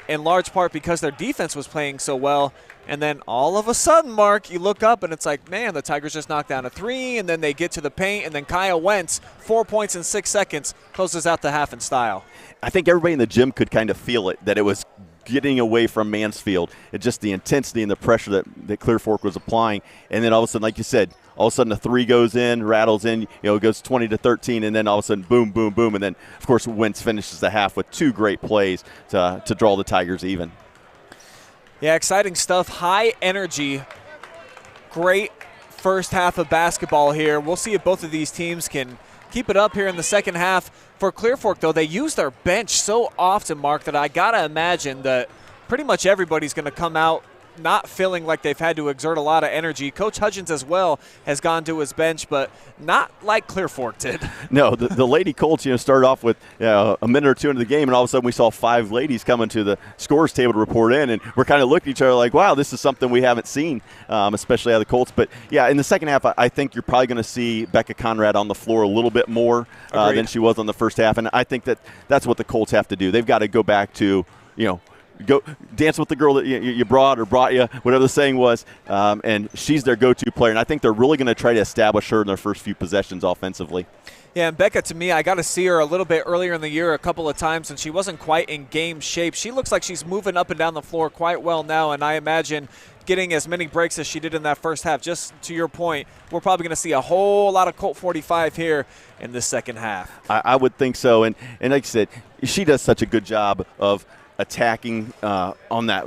in large part because their defense was playing so well. And then all of a sudden, Mark, you look up and it's like, man, the Tigers just knocked down a 3, and then they get to the paint, and then Kyle Wentz, 4 points in 6 seconds, closes out the half in style. I think everybody in the gym could kind of feel it, that it was getting away from Mansfield. It's just the intensity and the pressure that Clear Fork was applying. And then all of a sudden, like you said, all of a sudden a 3 goes in, rattles in, it goes 20-13, and then all of a sudden, boom, boom, boom. And then, of course, Wentz finishes the half with 2 great plays to draw the Tigers even. Yeah, exciting stuff. High energy. Great first half of basketball here. We'll see if both of these teams can keep it up here in the second half. For Clear Fork, though, they use their bench so often, Mark, that I got to imagine that pretty much everybody's going to come out not feeling like they've had to exert a lot of energy. Coach Hudgens as well has gone to his bench, but not like Clear Fork did. No, the Lady Colts, started off with a minute or 2 into the game, and all of a sudden we saw 5 ladies coming to the scores table to report in, and we're kind of looking at each other like, wow, this is something we haven't seen, especially out of the Colts. But, yeah, in the second half, I think you're probably going to see Becca Conrad on the floor a little bit more than she was on the first half, and I think that's what the Colts have to do. They've got to go back to, go dance with the girl that you brought you, whatever the saying was, and she's their go-to player. And I think they're really going to try to establish her in their first few possessions offensively. Yeah, and Becca, to me, I got to see her a little bit earlier in the year a couple of times, and she wasn't quite in game shape. She looks like she's moving up and down the floor quite well now, and I imagine getting as many breaks as she did in that first half. Just to your point, we're probably going to see a whole lot of Colt 45 here in this second half. I would think so, and like I said, she does such a good job of attacking on that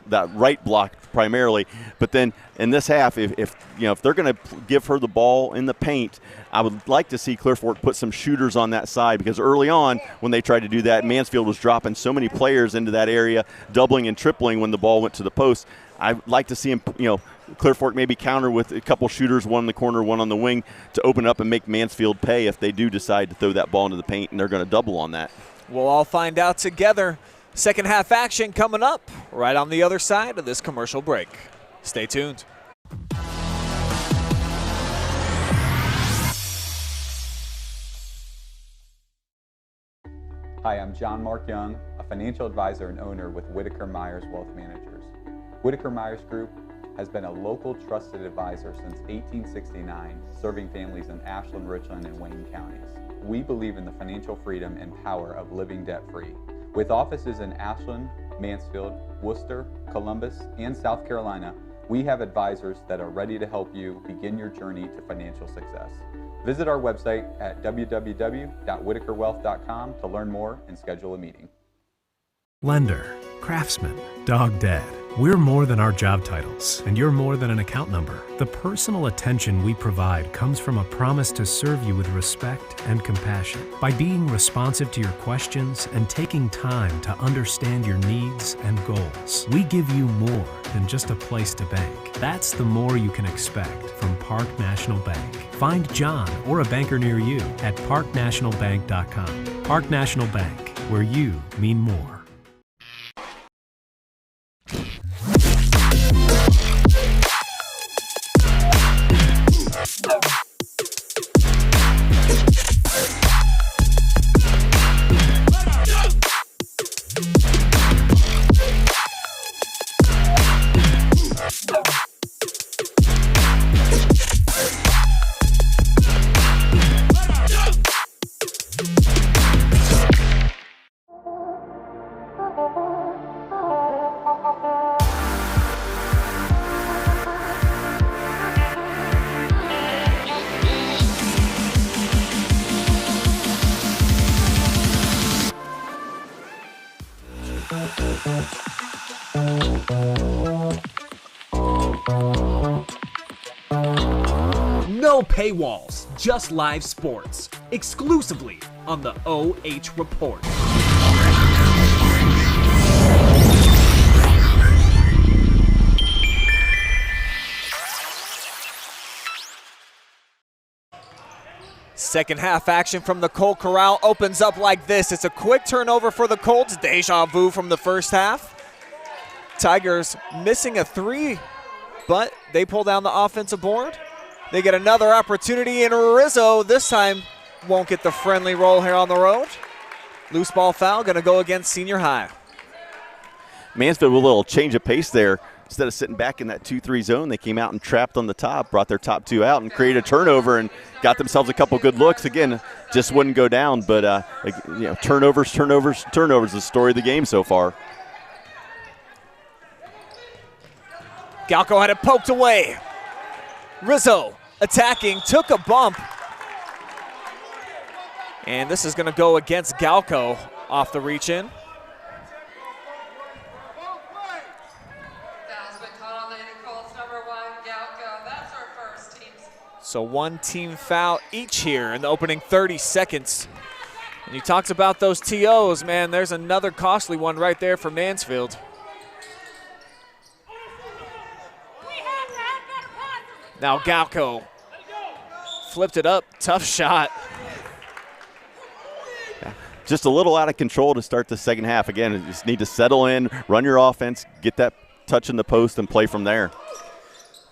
that right block primarily. But then in this half, if they're going to give her the ball in the paint, I would like to see Clear Fork put some shooters on that side, because early on when they tried to do that, Mansfield was dropping so many players into that area, doubling and tripling when the ball went to the post. I'd like to see him, Clear Fork maybe counter with a couple shooters, one in the corner, one on the wing, to open up and make Mansfield pay if they do decide to throw that ball into the paint, and they're going to double on that. We'll all find out together. Second half action coming up right on the other side of this commercial break. Stay tuned. Hi, I'm John Mark Young, a financial advisor and owner with Whitaker Myers Wealth Managers. Whitaker Myers Group has been a local trusted advisor since 1869, serving families in Ashland, Richland, and Wayne counties. We believe in the financial freedom and power of living debt-free. With offices in Ashland, Mansfield, Worcester, Columbus, and South Carolina, we have advisors that are ready to help you begin your journey to financial success. Visit our website at www.whitakerwealth.com to learn more and schedule a meeting. Lender, craftsman, dog dead. We're more than our job titles, and you're more than an account number. The personal attention we provide comes from a promise to serve you with respect and compassion. By being responsive to your questions and taking time to understand your needs and goals, we give you more than just a place to bank. That's the more you can expect from Park National Bank. Find John or a banker near you at parknationalbank.com. Park National Bank, where you mean more. No paywalls, just live sports, exclusively on the OH Report. Second half action from the Colt Corral opens up like this. It's a quick turnover for the Colts. Deja vu from the first half. Tigers missing a three, but they pull down the offensive board. They get another opportunity, and Rizzo this time won't get the friendly roll here on the road. Loose ball foul, going to go against Senior High. Mansfield with a little change of pace there. Instead of sitting back in that 2-3 zone, they came out and trapped on the top, brought their top two out, and created a turnover and got themselves a couple good looks. Again, just wouldn't go down, but turnovers is the story of the game so far. Galco had it poked away. Rizzo attacking, took a bump. And this is going to go against Galco off the reach in. So one team foul each here in the opening 30 seconds. And you talked about those TOs, man. There's another costly one right there for Mansfield. Now Galco flipped it up. Tough shot. Just a little out of control to start the second half. Again, you just need to settle in, run your offense, get that touch in the post, and play from there.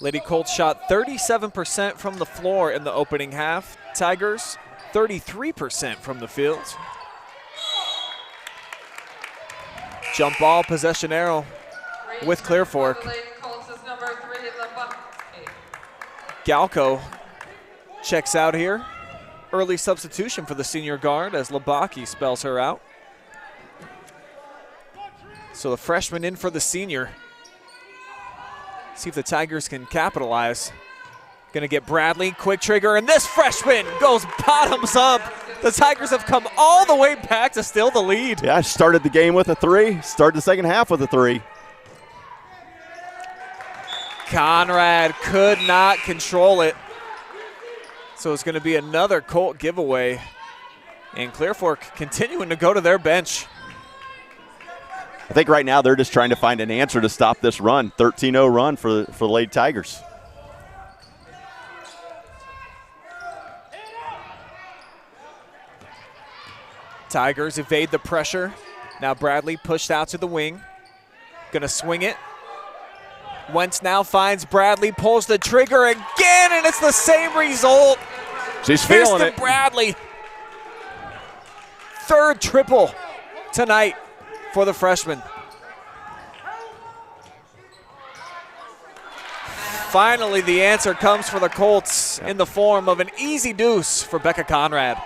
Lady Colts shot 37% from the floor in the opening half. Tigers, 33% from the field. Jump ball, possession arrow with Clear Fork. Galco checks out here. Early substitution for the senior guard as Labaki spells her out. So the freshman in for the senior. See if the Tigers can capitalize. Gonna get Bradley, quick trigger, and this freshman goes bottoms up The Tigers have come all the way back to steal the lead. Yeah, started the game with a 3, started the second half with a 3. Conrad could not control it. So it's going to be another Colt giveaway. And Clear Fork continuing to go to their bench. I think right now they're just trying to find an answer to stop this run. 13-0 run for the Lady Tigers. Tigers evade the pressure. Now Bradley pushed out to the wing. Gonna swing it. Wentz now finds Bradley, pulls the trigger again, and it's the same result. She's feeling Here's it. to Bradley. Third triple tonight for the freshman. Finally, the answer comes for the Colts in the form of an easy deuce for Becca Conrad.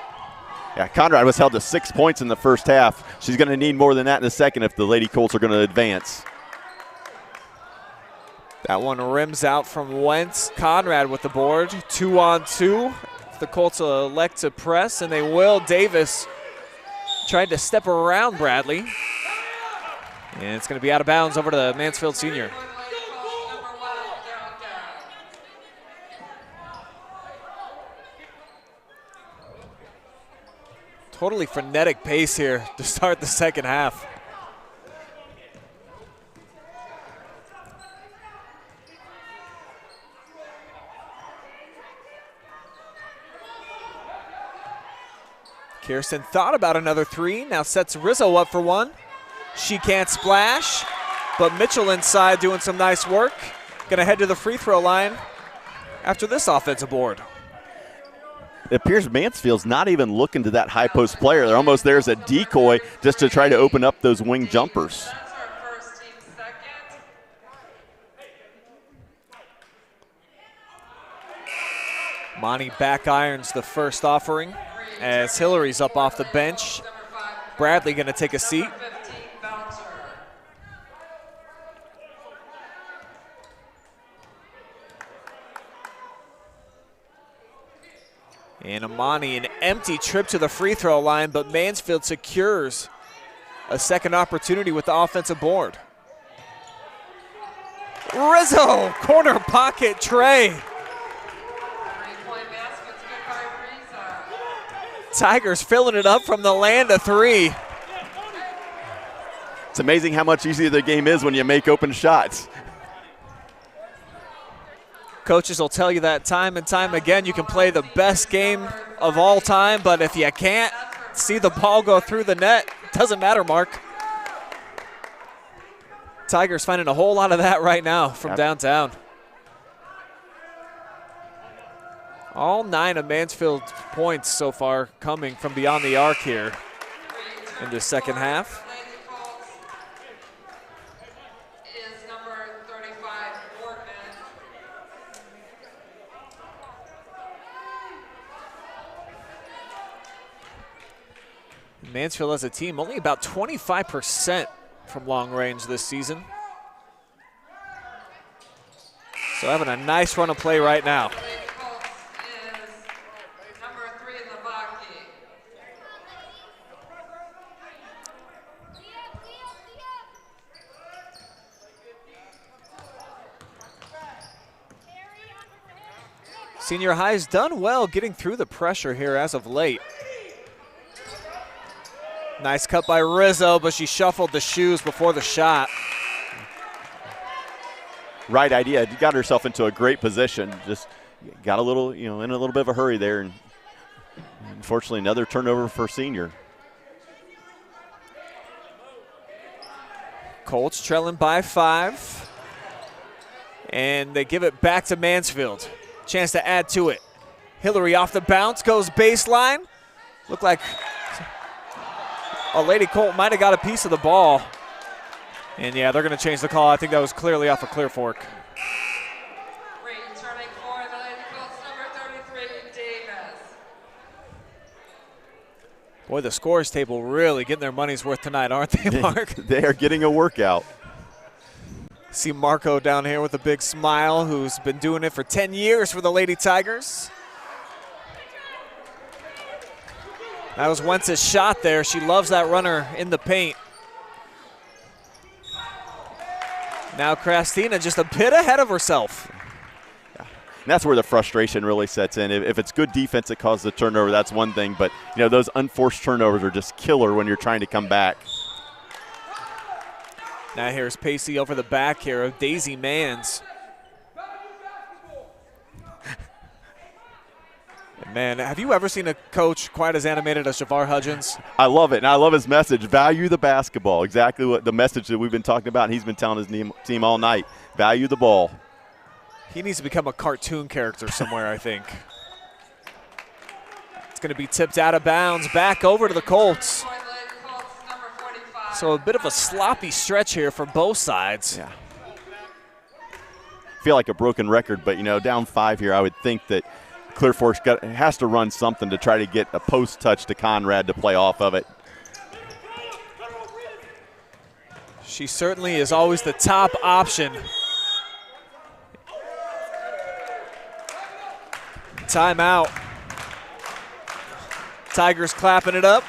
Yeah, Conrad was held to 6 points in the first half. She's going to need more than that in the second if the Lady Colts are going to advance. That one rims out from Wentz. Conrad with the board, 2-on-2. If the Colts elect to press, and they will. Davis tried to step around Bradley. And it's going to be out of bounds over to Mansfield Senior. Totally frenetic pace here to start the second half. Kirsten thought about another 3, now sets Rizzo up for 1. She can't splash, but Mitchell inside doing some nice work. Gonna head to the free throw line after this offensive board. It appears Mansfield's not even looking to that high post player. They're almost there as a decoy just to try to open up those wing jumpers. Monty back irons the first offering as Hillary's up off the bench. Bradley gonna take a seat. And Amani, an empty trip to the free throw line, but Mansfield secures a second opportunity with the offensive board. Rizzo, corner pocket tray. Tigers filling it up from the land of 3. It's amazing how much easier the game is when you make open shots. Coaches will tell you that time and time again. You can play the best game of all time, but if you can't see the ball go through the net, it doesn't matter, Mark. Tigers finding a whole lot of that right now from downtown. All 9 of Mansfield's points so far coming from beyond the arc here in the second half. Mansfield as a team only about 25% from long range this season. So having a nice run of play right now. Senior High's done well getting through the pressure here as of late. Nice cut by Rizzo, but she shuffled the shoes before the shot. Right idea. Got herself into a great position. Just got a little, in a little bit of a hurry there. And unfortunately, another turnover for Senior. Colts trailing by 5. And they give it back to Mansfield. Chance to add to it. Hillary off the bounce, goes baseline. Looked like a Lady Colt might have got a piece of the ball. And yeah, they're going to change the call. I think that was clearly off of Clear Fork. Returning for the Lady Colts, number 33, Davis. Boy, the scores table really getting their money's worth tonight, aren't they, Mark? They are getting a workout. See Marco down here with a big smile, who's been doing it for 10 years for the Lady Tigers. That was Wentz's shot there. She loves that runner in the paint. Now Christina just a bit ahead of herself. And that's where the frustration really sets in. If it's good defense that causes the turnover, that's one thing. But, those unforced turnovers are just killer when you're trying to come back. Now here's Pacey over the back here of Daisy Mans. Man, have you ever seen a coach quite as animated as Shavar Hudgens? I love it, and I love his message. Value the basketball. Exactly what the message that we've been talking about, and he's been telling his team all night. Value the ball. He needs to become a cartoon character somewhere, I think. It's going to be tipped out of bounds, back over to the Colts. So a bit of a sloppy stretch here for both sides. Yeah. Feel like a broken record, but, down 5 here, I would think that Clear Fork's has to run something to try to get a post touch to Conrad to play off of it. She certainly is always the top option. Timeout. Tigers clapping it up.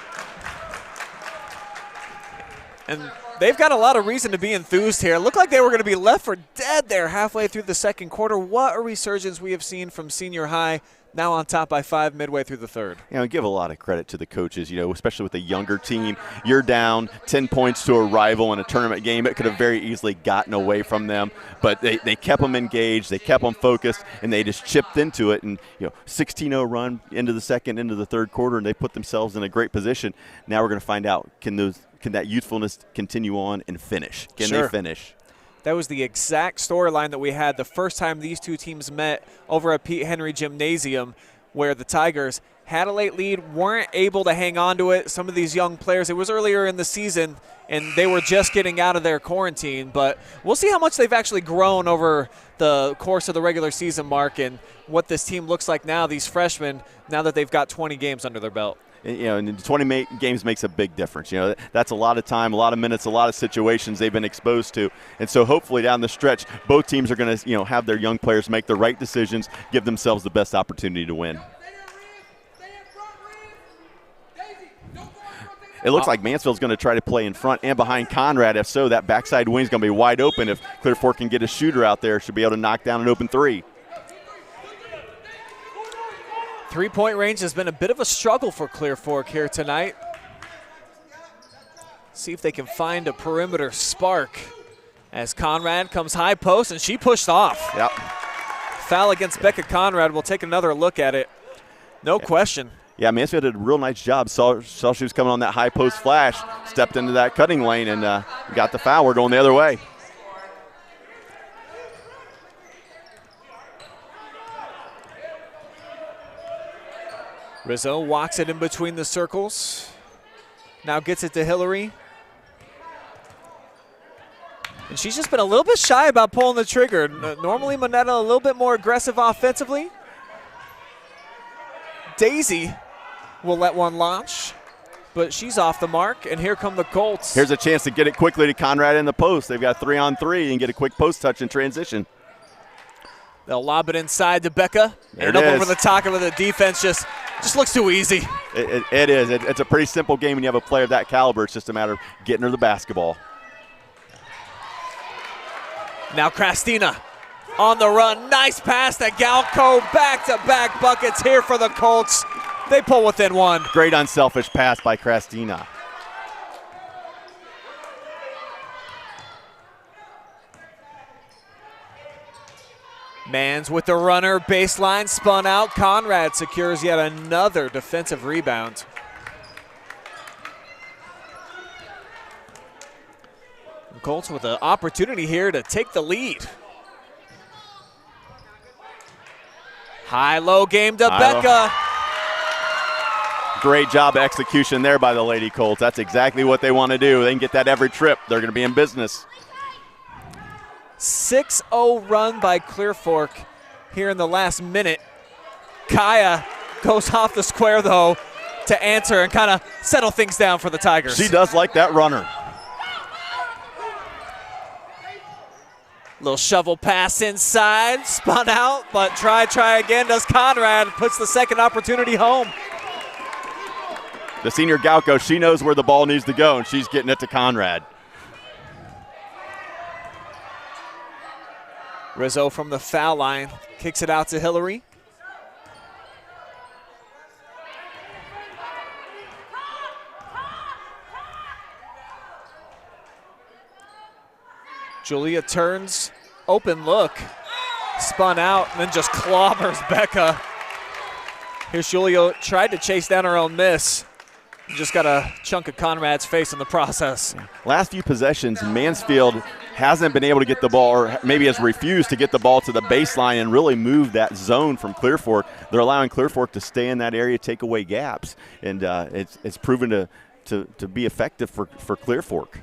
And they've got a lot of reason to be enthused here. It looked like they were going to be left for dead there halfway through the second quarter. What a resurgence we have seen from Senior High, now on top by 5 midway through the third. Give a lot of credit to the coaches, especially with a younger team. You're down 10 points to a rival in a tournament game. It could have very easily gotten away from them, but they kept them engaged, they kept them focused, and they just chipped into it. And, 16-0 run into the second, into the third quarter, and they put themselves in a great position. Now we're going to find out, can that youthfulness continue on and finish? Can they finish? That was the exact storyline that we had the first time these two teams met over at Pete Henry Gymnasium, where the Tigers had a late lead, weren't able to hang on to it. Some of these young players, it was earlier in the season, and they were just getting out of their quarantine. But we'll see how much they've actually grown over the course of the regular season, Mark, and what this team looks like now, these freshmen, now that they've got 20 games under their belt. And 20 games makes a big difference. That's a lot of time, a lot of minutes, a lot of situations they've been exposed to. And so hopefully down the stretch, both teams are going to, have their young players make the right decisions, give themselves the best opportunity to win. It looks like Mansfield's going to try to play in front and behind Conrad. If so, that backside wing's going to be wide open. If Clear Fork can get a shooter out there, should be able to knock down an open three. Three-point range has been a bit of a struggle for Clear Fork here tonight. See if they can find a perimeter spark as Conrad comes high post, and she pushed off. Yep. Foul against Becca Conrad. We'll take another look at it. No question. Yeah, Mansfield did a real nice job. Saw she was coming on that high post flash, stepped into that cutting lane, and got the foul. We're going the other way. Rizzo walks it in between the circles. Now gets it to Hillary. And she's just been a little bit shy about pulling the trigger. Normally Monetta a little bit more aggressive offensively. Daisy will let one launch, but she's off the mark, and here come the Colts. Here's a chance to get it quickly to Conrad in the post. They've got 3-on-3 and get a quick post touch in transition. They'll lob it inside to Becca. And up over the top of the defense just looks too easy. It is. It's a pretty simple game when you have a player of that caliber. It's just a matter of getting her the basketball. Now Christina on the run. Nice pass to Galco. Back-to-back buckets here for the Colts. They pull within one. Great unselfish pass by Christina. Mans with the runner, baseline, spun out. Conrad secures yet another defensive rebound. Colts with an opportunity here to take the lead. High-low game to Becca. Great job of execution there by the Lady Colts. That's exactly what they want to do. They can get that every trip. They're going to be in business. 6-0 run by Clear Fork here in the last minute. Kaya goes off the square, though, to answer and kind of settle things down for the Tigers. She does like that runner. Little shovel pass inside, spun out, but try again does Conrad. Puts the second opportunity home. the senior Galco, she knows where the ball needs to go, and she's getting it to Conrad. Rizzo from the foul line kicks it out to Hillary. Julia turns, open look, spun out, and then just clobbers Becca. Here's Julia, tried to chase down her own miss. Just got a chunk of Conrad's face in the process. Last few possessions, Mansfield hasn't been able to get the ball, or maybe has refused to get the ball to the baseline and really move that zone from Clear Fork. They're allowing Clear Fork to stay in that area, take away gaps, and it's proven to be effective for Clear Fork.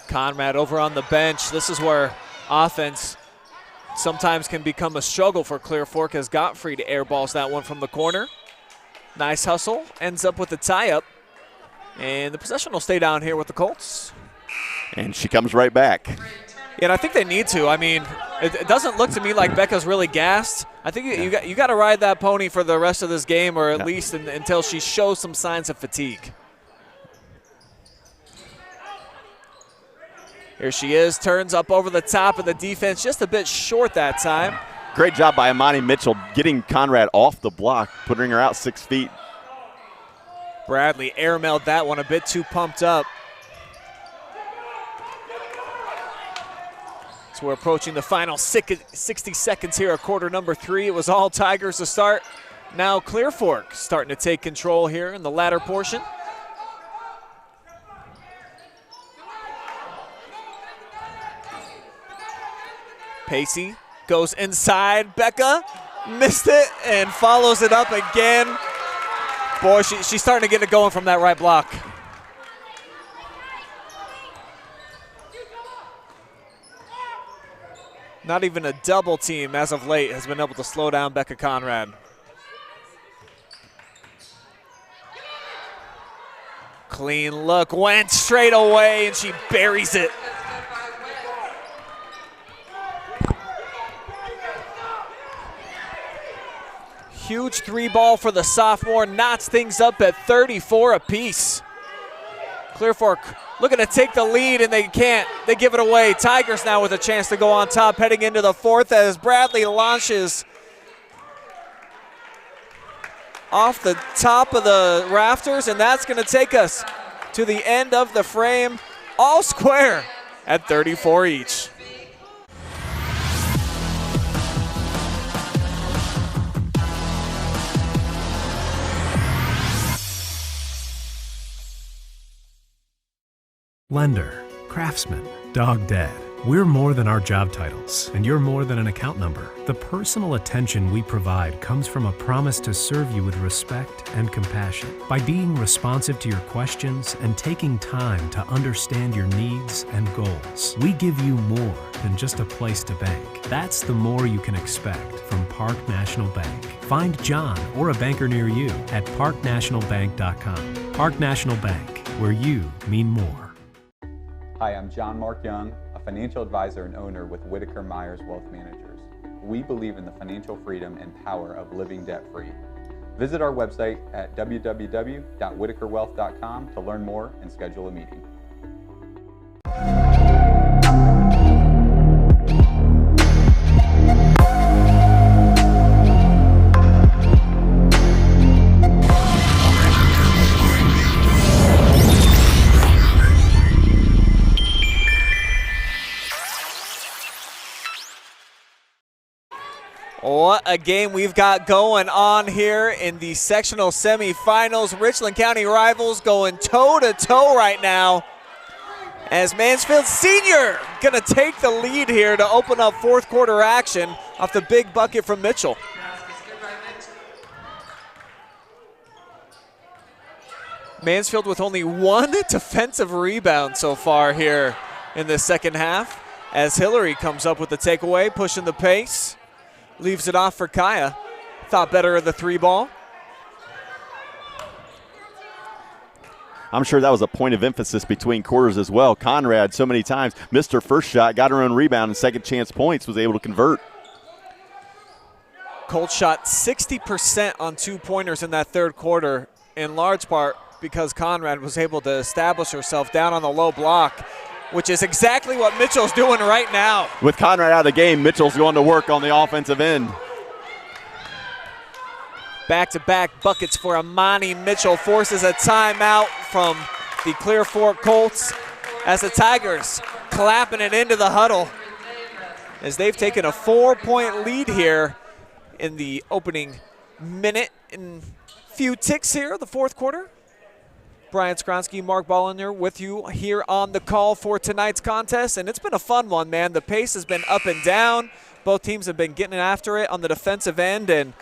Conrad over on the bench. This is where offense sometimes can become a struggle for Clear Fork, as Gottfried airballs that one from the corner. Nice hustle, ends up with the tie-up, and the possession will stay down here with the Colts. And she comes right back. Yeah, and I think they need to. I mean, it doesn't look to me like Becca's really gassed. I think you got to ride that pony for the rest of this game, or at least until she shows some signs of fatigue. Here she is, turns up over the top of the defense, just a bit short that time. Great job by Imani Mitchell getting Conrad off the block, putting her out 6 feet. Bradley airmailed that one a bit too pumped up. So we're approaching the final 60 seconds here of quarter number 3. It was all Tigers to start. Now Clear Fork starting to take control here in the latter portion. Pacey goes inside. Becca missed it and follows it up again. Boy, she's starting to get it going from that right block. Not even a double team as of late has been able to slow down Becca Conrad. Clean look, went straight away, and she buries it. Huge 3-ball for the sophomore, knots things up at 34 apiece. Clear Fork looking to take the lead, and they can't. They give it away. Tigers now with a chance to go on top heading into the 4th as Bradley launches off the top of the rafters, and that's going to take us to the end of the frame, all square at 34 each. Lender, craftsman, dog dead. We're more than our job titles, and you're more than an account number. The personal attention we provide comes from a promise to serve you with respect and compassion. By being responsive to your questions and taking time to understand your needs and goals, we give you more than just a place to bank. That's the more you can expect from Park National Bank. Find John or a banker near you at parknationalbank.com. Park National Bank, where you mean more. Hi, I'm John Mark Young, a financial advisor and owner with Whitaker Myers Wealth Managers. We believe in the financial freedom and power of living debt-free. Visit our website at www.whitakerwealth.com to learn more and schedule a meeting. What a game we've got going on here in the sectional semifinals. Richland County rivals going toe-to-toe right now as Mansfield Senior gonna take the lead here to open up 4th quarter action off the big bucket from Mitchell. Mansfield with only 1 defensive rebound so far here in the second half as Hillary comes up with the takeaway, pushing the pace. Leaves it off for Kaya. Thought better of the 3-ball. I'm sure that was a point of emphasis between quarters as well. Conrad so many times missed her first shot, got her own rebound, and second chance points, was able to convert. Colt shot 60% on 2-pointers in that third quarter, in large part because Conrad was able to establish herself down on the low block, which is exactly what Mitchell's doing right now. With Conrad out of the game, Mitchell's going to work on the offensive end. Back-to-back buckets for Amani Mitchell forces a timeout from the Clear Fork Colts as the Tigers clapping it into the huddle as they've taken a 4-point lead here in the opening minute and few ticks here of the fourth quarter. Brian Skronsky, Mark Bollinger with you here on the call for tonight's contest, and it's been a fun one, man. The pace has been up and down. Both teams have been getting after it on the defensive end, and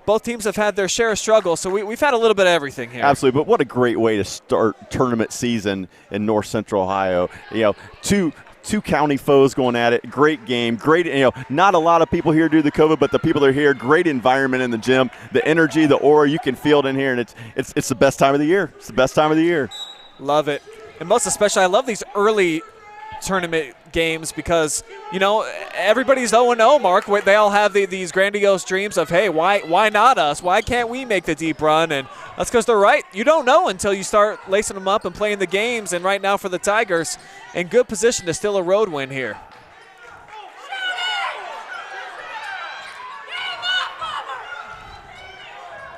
both teams have had their share of struggles, so we've had a little bit of everything here. Absolutely, but what a great way to start tournament season in North Central Ohio. You know, two county foes going at it. Great game. Great, not a lot of people here due to COVID, but the people that are here, great environment in the gym. The energy, the aura, you can feel it in here, and it's the best time of the year. It's the best time of the year. Love it. And most especially, I love these early tournament games because, everybody's 0-0, Mark. They all have these grandiose dreams of, hey, why not us? Why can't we make the deep run? And that's because they're right. You don't know until you start lacing them up and playing the games. And right now for the Tigers, in good position to steal a road win here.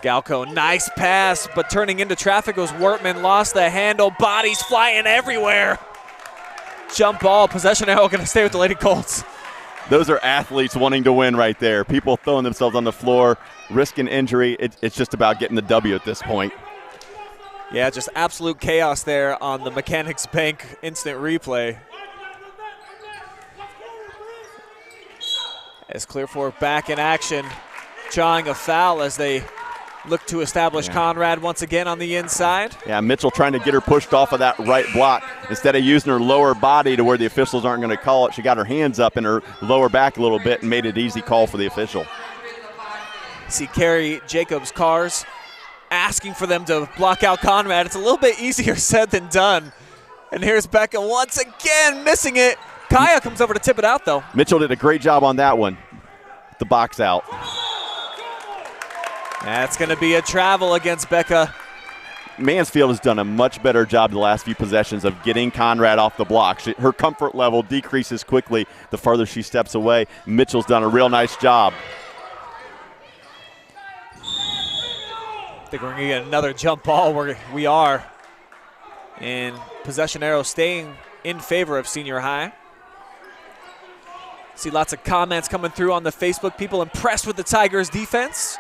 Galco, nice pass, but turning into traffic was Wortman, lost the handle, bodies flying everywhere. Jump ball, possession arrow going to stay with the Lady Colts. Those are athletes wanting to win right there. People throwing themselves on the floor, risking injury. It's just about getting the W at this point. Yeah, just absolute chaos there on the Mechanics Bank instant replay. As Clear Fork back in action, drawing a foul as they look to establish Conrad once again on the inside. Yeah, Mitchell trying to get her pushed off of that right block. Instead of using her lower body to where the officials aren't going to call it, she got her hands up in her lower back a little bit and made it an easy call for the official. See Carrie Jacobs-Cars asking for them to block out Conrad. It's a little bit easier said than done. And here's Becca once again missing it. Kaya comes over to tip it out, though. Mitchell did a great job on that one. The box out. That's going to be a travel against Becca. Mansfield has done a much better job the last few possessions of getting Conrad off the block. Her comfort level decreases quickly the farther she steps away. Mitchell's done a real nice job. I think we're going to get another jump ball where we are. And possession arrow staying in favor of Senior High. See lots of comments coming through on the Facebook. People impressed with the Tigers' defense.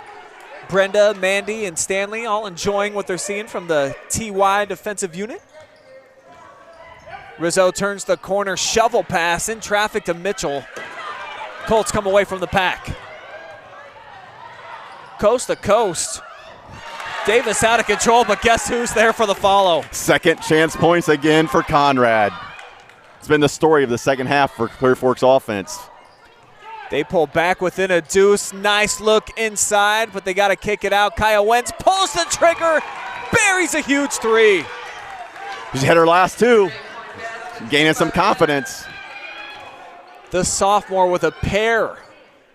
Brenda, Mandy, and Stanley all enjoying what they're seeing from the TY defensive unit. Rizzo turns the corner, shovel pass in traffic to Mitchell. Colts come away from the pack. Coast to coast. Davis out of control, but guess who's there for the follow? Second chance points again for Conrad. It's been the story of the second half for Clear Fork's offense. They pull back within a deuce. Nice look inside, but they got to kick it out. Kaya Wentz pulls the trigger, buries a huge three. She hit her last two, gaining some confidence. The sophomore with a pair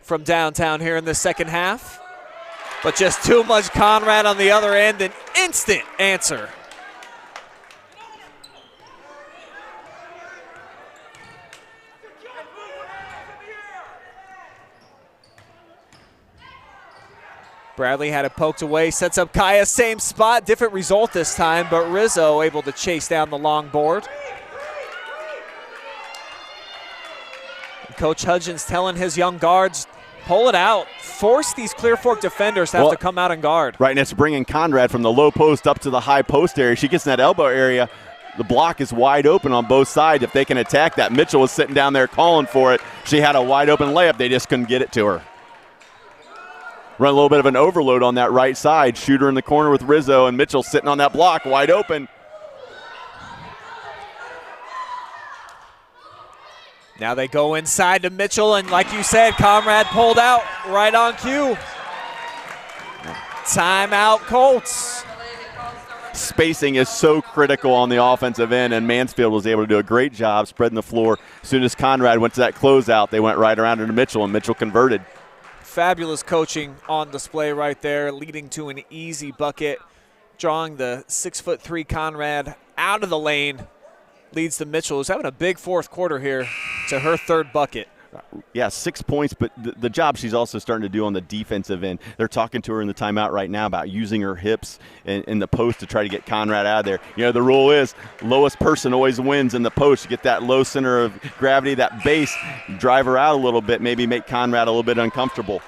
from downtown here in the second half. But just too much Conrad on the other end, an instant answer. Bradley had it poked away, sets up Kaya, same spot, different result this time, but Rizzo able to chase down the long board. And Coach Hudgens telling his young guards, pull it out, force these Clear Fork defenders to have to come out and guard. Right, and it's bringing Conrad from the low post up to the high post area. She gets in that elbow area. The block is wide open on both sides if they can attack that. Mitchell was sitting down there calling for it. She had a wide open layup. They just couldn't get it to her. Run a little bit of an overload on that right side. Shooter in the corner with Rizzo, and Mitchell sitting on that block wide open. Now they go inside to Mitchell, and like you said, Conrad pulled out right on cue. Timeout Colts. spacing is so critical on the offensive end, and Mansfield was able to do a great job spreading the floor. As soon as Conrad went to that closeout, they went right around into Mitchell, and Mitchell converted. Fabulous coaching on display right there, leading to an easy bucket. Drawing the 6'3" Conrad out of the lane leads to Mitchell, who's having a big fourth quarter here, to her third bucket. Yeah, 6 points, but the job she's also starting to do on the defensive end. They're talking to her in the timeout right now about using her hips in the post to try to get Conrad out of there. You know, the rule is lowest person always wins in the post. You get that low center of gravity, that base, drive her out a little bit, maybe make Conrad a little bit uncomfortable.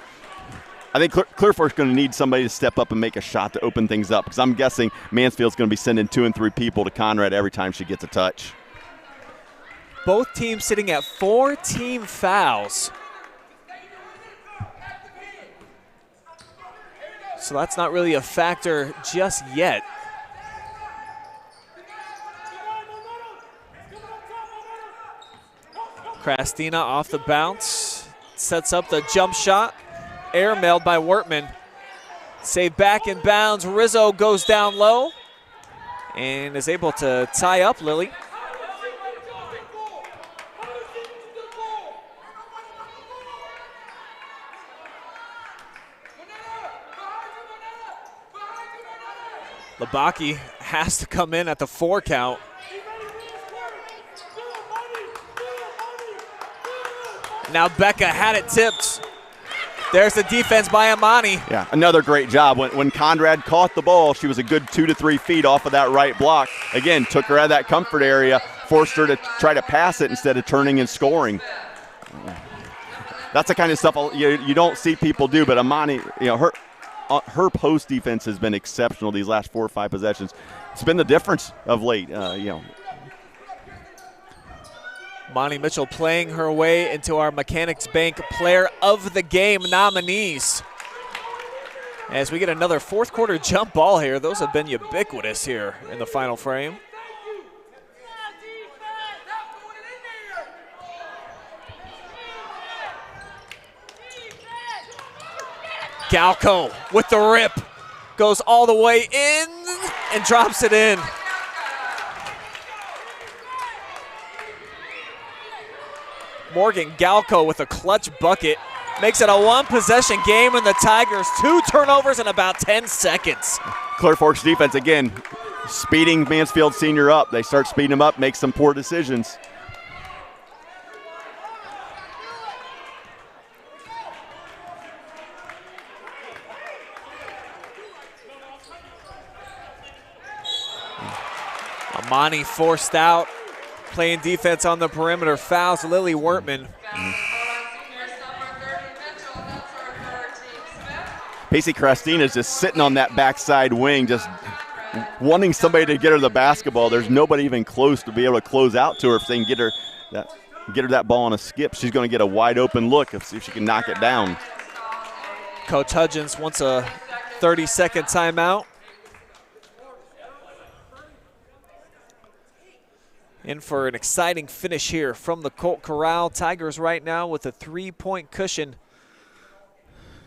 I think Clear Fork's going to need somebody to step up and make a shot to open things up, because I'm guessing Mansfield's going to be sending 2 and 3 people to Conrad every time she gets a touch. Both teams sitting at 4 team fouls. So that's not really a factor just yet. Krastina off the bounce, sets up the jump shot, airmailed by Wortman. Saved back in bounds, Rizzo goes down low and is able to tie up Lily. Labaki has to come in at the 4 count. Now Becca had it tipped. There's the defense by Amani. Yeah, another great job. When Conrad caught the ball, she was a good 2 to 3 feet off of that right block. Again, took her out of that comfort area, forced her to try to pass it instead of turning and scoring. That's the kind of stuff you don't see people do, but Amani, you know, her post defense has been exceptional these last 4 or 5 possessions. It's been the difference of late, Monty Mitchell playing her way into our Mechanics Bank Player of the Game nominees. As we get another fourth quarter jump ball here, those have been ubiquitous here in the final frame. Galco with the rip, goes all the way in and drops it in. Morgan Galco with a clutch bucket, makes it a 1-possession game, and the Tigers 2 turnovers in about 10 seconds. Clear Fork's defense, again, speeding Mansfield Senior up. They start speeding them up, make some poor decisions. Amani forced out, playing defense on the perimeter, fouls Lily Wortman. Pacey Krastina is just sitting on that backside wing, just wanting somebody to get her the basketball. There's nobody even close to be able to close out to her. If they can get her that ball on a skip, she's going to get a wide open look and see if she can knock it down. Coach Hudgens wants a 30-second timeout. In for an exciting finish here from the Colt Corral. Tigers right now with a 3-point cushion.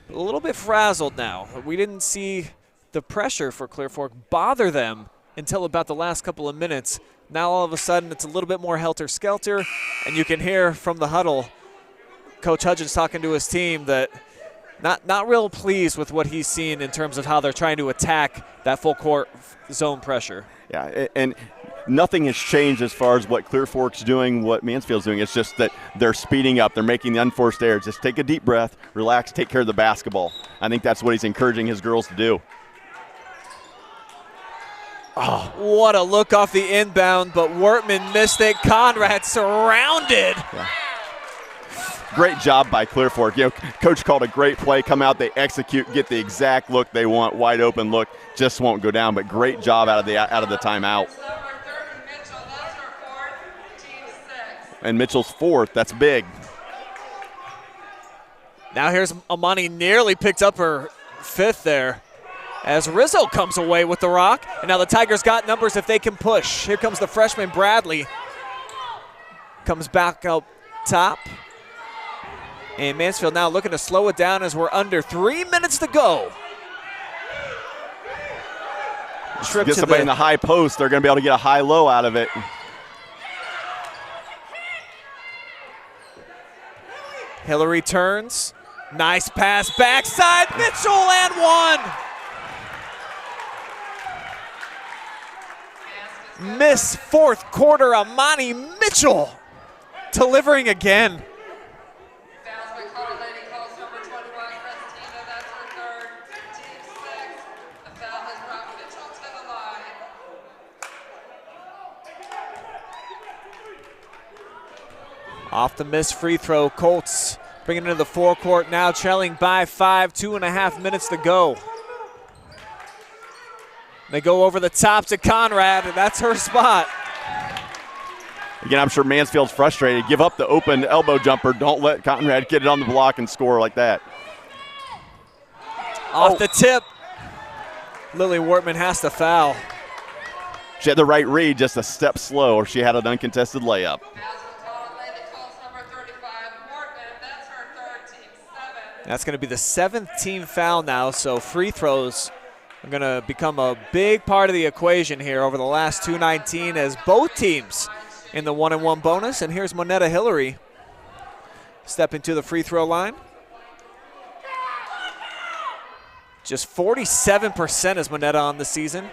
A little bit frazzled now. We didn't see the pressure for Clear Fork bother them until about the last couple of minutes. Now all of a sudden it's a little bit more helter-skelter, and you can hear from the huddle Coach Hudgens talking to his team that not real pleased with what he's seen in terms of how they're trying to attack that full court zone pressure. Yeah, and nothing has changed as far as what Clear Fork's doing, what Mansfield's doing. It's just that they're speeding up. They're making the unforced errors. Just take a deep breath, relax, take care of the basketball. I think that's what he's encouraging his girls to do. Oh, what a look off the inbound, but Wortman missed it. Conrad surrounded. Yeah. Great job by Clear Fork. You know, Coach called a great play. Come out, they execute, get the exact look they want, wide open look. Just won't go down, but great job out of the timeout. And Mitchell's 4th. That's big. Now here's Amani, nearly picked up her 5th there as Rizzo comes away with the rock. And now the Tigers got numbers if they can push. Here comes the freshman Bradley. Comes back up top. And Mansfield now looking to slow it down as we're under 3 minutes to go. trip get to somebody in the high post, they're going to be able to get a high-low out of it. Hillary turns. Nice pass backside. Mitchell and one. Miss fourth quarter. Amani Mitchell delivering again. Fouls by Colorado Lady calls number 21, Christina. That's her third. Team 6. The foul has brought Mitchell to the line. Off the missed free throw, Colts bringing it into the forecourt now, trailing by 5, 2.5 minutes to go. They go over the top to Conrad, and that's her spot. Again, I'm sure Mansfield's frustrated. Give up the open elbow jumper. Don't let Conrad get it on the block and score like that. Off the tip. Lily Wortman has to foul. She had the right read, just a step slow, or she had an uncontested layup. Fouls by Colorado Lady calls number 35, Morgan. That's her third. Team 7. That's going to be the 7th team foul now, so free throws are going to become a big part of the equation here over the last 2:19 as both teams in the 1-and-1 bonus. And here's Monetta Hillary stepping to the free throw line. Just 47% is Monetta on the season,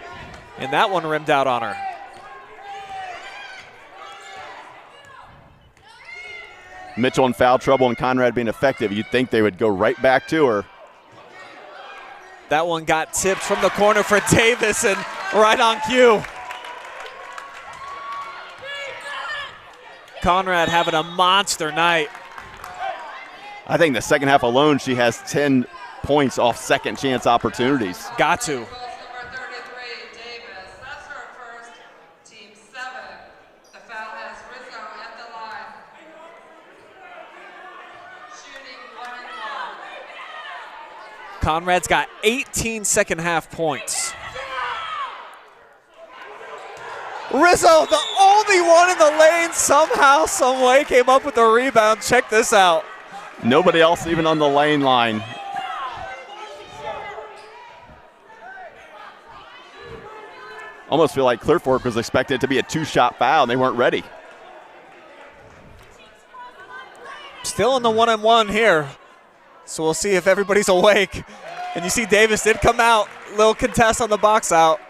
and that one rimmed out on her. Mitchell in foul trouble and Conrad being effective. You'd think they would go right back to her. That one got tipped from the corner for Davis and right on cue. Conrad having a monster night. I think the second half alone, she has 10 points off second chance opportunities. Got to. Calls number 33, Davis. That's her first. Team 7. The foul has Rizzo at the line. Shooting 1-and-1. Conrad's got 18 second half points. Rizzo, the only one in the lane, somehow, some way came up with the rebound. Check this out. Nobody else even on the lane line. Almost feel like Clear Fork was expected to be a 2-shot foul, and they weren't ready. Still in the 1-and-1 here. So we'll see if everybody's awake. And you see Davis did come out. Little contest on the box out.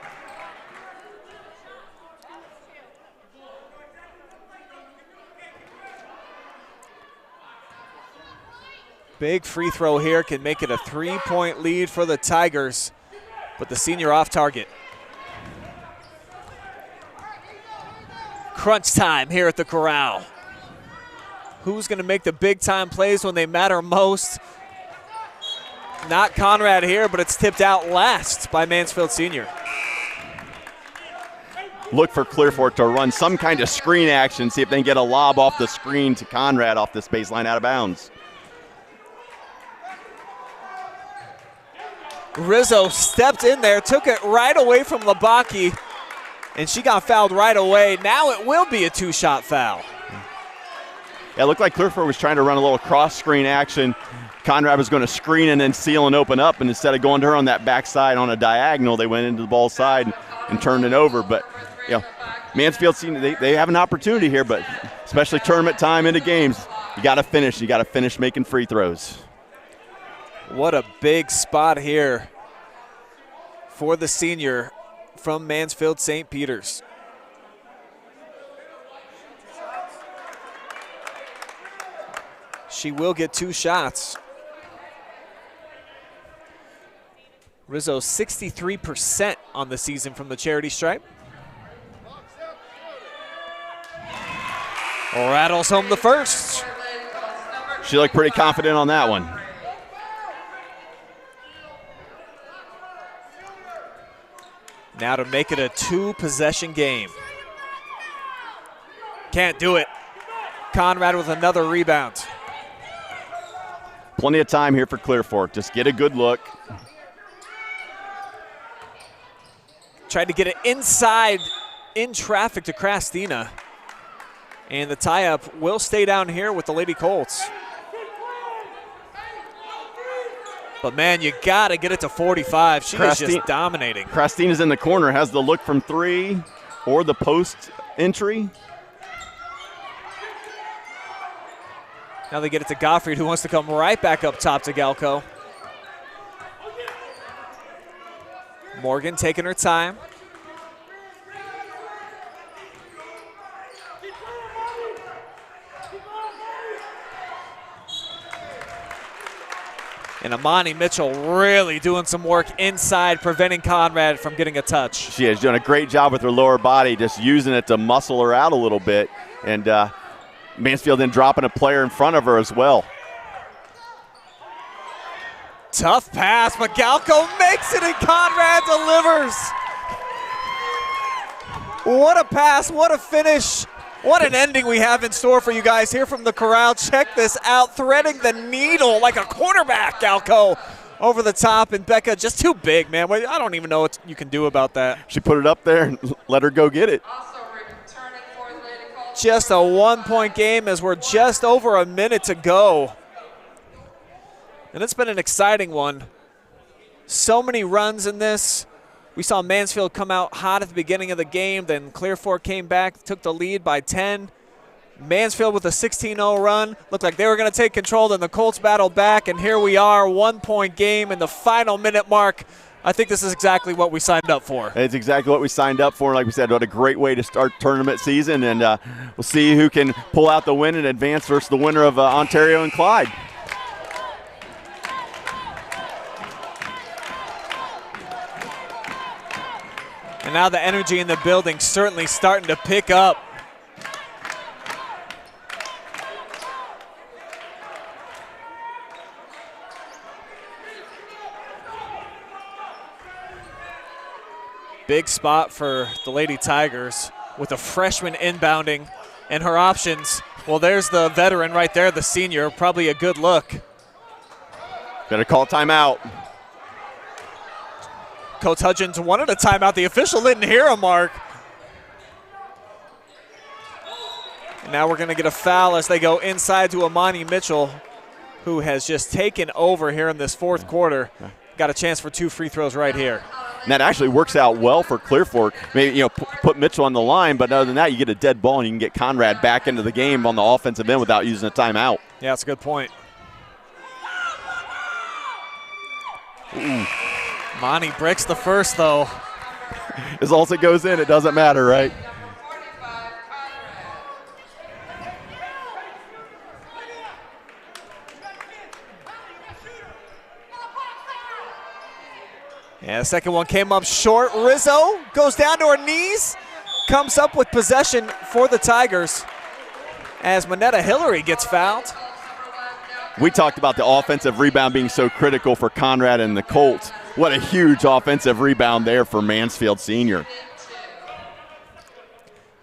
Big free throw here can make it a 3-point lead for the Tigers, but the senior off target. Crunch time here at the Corral. Who's going to make the big time plays when they matter most? Not Conrad here, but it's tipped out last by Mansfield Senior. Look for Clear Fork to run some kind of screen action, see if they can get a lob off the screen to Conrad off this baseline out of bounds. Rizzo stepped in there, took it right away from Labaki, and she got fouled right away. Now it will be a 2-shot foul. Yeah, it looked like Clear Fork was trying to run a little cross-screen action. Conrad was going to screen and then seal and open up, and instead of going to her on that backside on a diagonal, they went into the ball side and turned it over. But, you know, Mansfield Senior, they have an opportunity here, but especially tournament time into games, you got to finish. You got to finish making free throws. What a big spot here for the senior from Mansfield St. Peter's. She will get 2 shots. Rizzo 63% on the season from the charity stripe. Rattles home the first. She looked pretty confident on that one. Now to make it a 2-possession game. Can't do it. Conrad with another rebound. Plenty of time here for Clear Fork. Just get a good look. Tried to get it inside in traffic to Krastina. And the tie-up will stay down here with the Lady Colts. But, man, you got to get it to 45. She is just dominating. Christina's in the corner, has the look from 3 or the post entry. Now they get it to Gottfried, who wants to come right back up top to Galco. Morgan taking her time. And Amani Mitchell really doing some work inside, preventing Conrad from getting a touch. She has done a great job with her lower body, just using it to muscle her out a little bit. And Mansfield then dropping a player in front of her as well. Tough pass, but Galco makes it and Conrad delivers. What a pass, what a finish. What an ending we have in store for you guys here from the Corral. Check this out, threading the needle like a quarterback, Galco. Over the top, and Becca just too big, man. I don't even know what you can do about that. She put it up there and let her go get it. Also returning for the Lady Colt. Just a 1-point game as we're just over a minute to go. And it's been an exciting one. So many runs in this. We saw Mansfield come out hot at the beginning of the game, then Clear Fork came back, took the lead by 10. Mansfield with a 16-0 run. Looked like they were going to take control, then the Colts battled back, and here we are, 1-point game in the final minute mark. I think this is exactly what we signed up for. It's exactly what we signed up for. Like we said, what a great way to start tournament season, and we'll see who can pull out the win and advance versus the winner of Ontario and Clyde. And now the energy in the building certainly starting to pick up. Big spot for the Lady Tigers with a freshman inbounding and her options. Well, there's the veteran right there, the senior, probably a good look. Gonna call timeout. Coach Hudgens wanted a timeout. The official didn't hear him, Mark. And now we're going to get a foul as they go inside to Amani Mitchell, who has just taken over here in this fourth quarter. Got a chance for 2 free throws right here. And that actually works out well for Clear Fork. Maybe put Mitchell on the line, but other than that, you get a dead ball and you can get Conrad back into the game on the offensive end without using a timeout. Yeah, that's a good point. Ooh. Monty bricks the first, though. As long as it goes in, it doesn't matter, right? Yeah, the second one came up short. Rizzo goes down to her knees, comes up with possession for the Tigers as Manetta Hillary gets fouled. We talked about the offensive rebound being so critical for Conrad and the Colts. What a huge offensive rebound there for Mansfield Senior.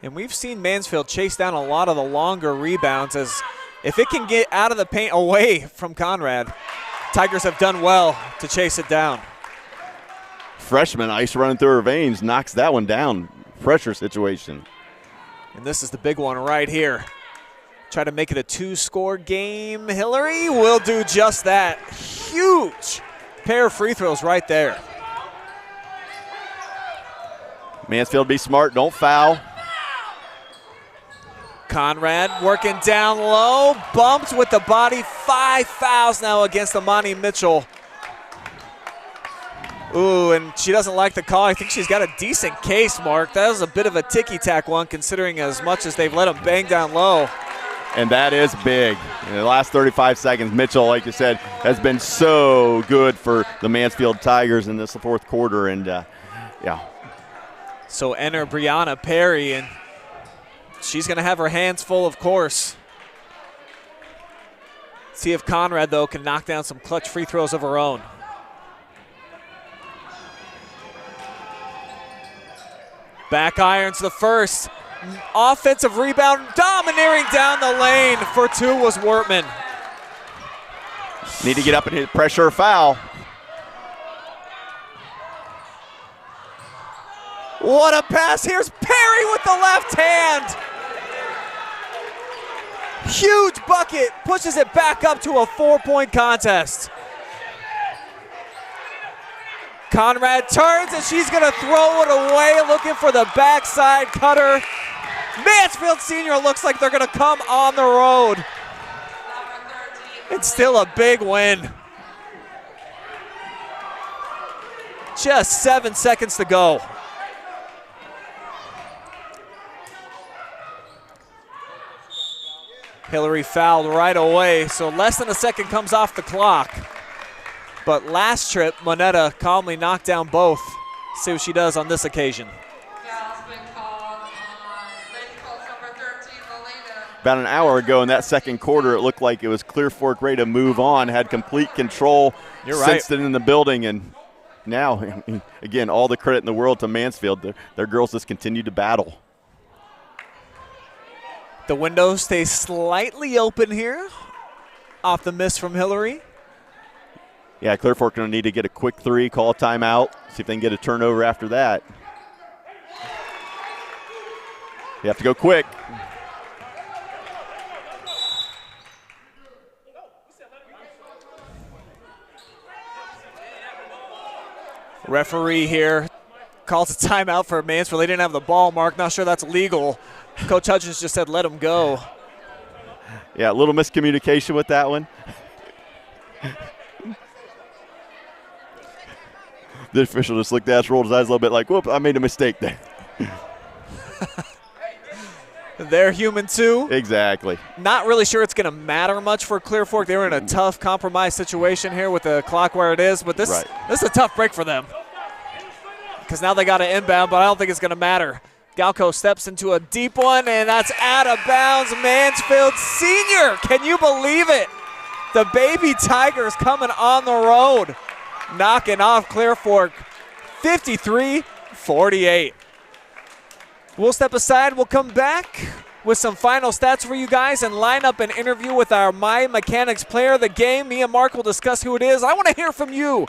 And we've seen Mansfield chase down a lot of the longer rebounds, as if it can get out of the paint away from Conrad, Tigers have done well to chase it down. Freshman ice running through her veins, knocks that one down. Pressure situation. And this is the big one right here. Try to make it a 2-score game. Hillary will do just that. Huge pair of free throws right there. Mansfield, be smart, don't foul. Conrad working down low, bumped with the body. 5 fouls now against Amani Mitchell. Ooh, and she doesn't like the call. I think she's got a decent case, Mark. That was a bit of a ticky-tack one, considering as much as they've let them bang down low. And that is big. In the last 35 seconds, Mitchell, like you said, has been so good for the Mansfield Tigers in this fourth quarter. And, yeah. So enter Brianna Perry, and she's going to have her hands full, of course. See if Conrad, though, can knock down some clutch free throws of her own. Back irons the first. Offensive rebound, domineering down the lane for 2 was Wortman. Need to get up and hit pressure or foul. What a pass. Here's Perry with the left hand. Huge bucket, pushes it back up to a 4-point contest. Conrad turns and she's gonna throw it away, looking for the backside cutter. Mansfield Senior looks like they're gonna come on the road. It's still a big win. Just 7 seconds to go. Hillary fouled right away, so less than a second comes off the clock. But last trip, Moneta calmly knocked down both. See what she does on this occasion. Foul's been called on Lady Colts number 13, Melina. About an hour ago in that second quarter, it looked like it was Clear Fork ready to move on, had complete control. You're right. Sensed it in the building, and now, again, all the credit in the world to Mansfield. Their girls just continue to battle. The window stays slightly open here off the miss from Hillary. Yeah, Clear Fork going to need to get a quick three, call a timeout, see if they can get a turnover after that. You have to go quick. Referee here calls a timeout for Mansfield. They didn't have the ball, Mark. Not sure that's legal. Coach Hutchins just said let him go. Yeah, a little miscommunication with that one. The official just looked at us, rolled his eyes a little bit like, whoop, I made a mistake there. They're human too. Exactly. Not really sure it's going to matter much for Clear Fork. They were in a tough compromise situation here with the clock where it is, but this is a tough break for them because now they got an inbound, but I don't think it's going to matter. Galco steps into a deep one, and that's out of bounds. Mansfield Senior, can you believe it? The baby Tigers coming on the road, knocking off Clear Fork 53-48. We'll step aside. We'll come back with some final stats for you guys and line up an interview with our My Mechanics player of the game. Me and Mark will discuss who it is. I want to hear from you,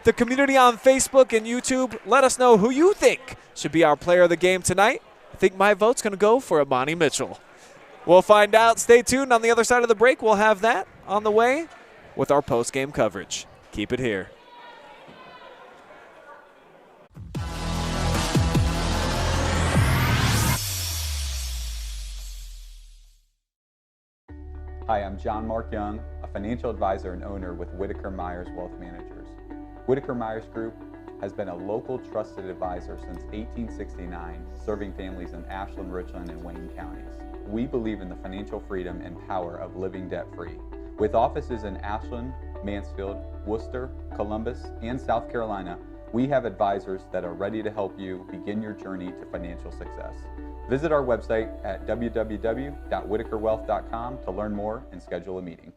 the community on Facebook and YouTube. Let us know who you think should be our player of the game tonight. I think my vote's going to go for Amani Mitchell. We'll find out. Stay tuned. On the other side of the break, we'll have that on the way with our post-game coverage. Keep it here. Hi, I'm John Mark Young, a financial advisor and owner with Whitaker Myers Wealth Managers. Whitaker Myers Group has been a local trusted advisor since 1869, serving families in Ashland, Richland, and Wayne counties. We believe in the financial freedom and power of living debt-free. With offices in Ashland, Mansfield, Worcester, Columbus, and South Carolina, we have advisors that are ready to help you begin your journey to financial success. Visit our website at www.whitakerwealth.com to learn more and schedule a meeting.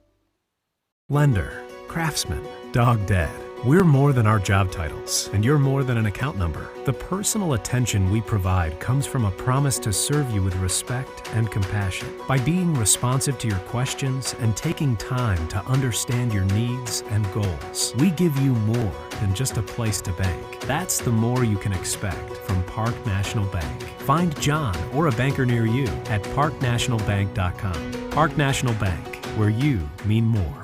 Lender, craftsman, dog dead. We're more than our job titles, and you're more than an account number. The personal attention we provide comes from a promise to serve you with respect and compassion. By being responsive to your questions and taking time to understand your needs and goals, we give you more than just a place to bank. That's the more you can expect from Park National Bank. Find John or a banker near you at parknationalbank.com. Park National Bank, where you mean more.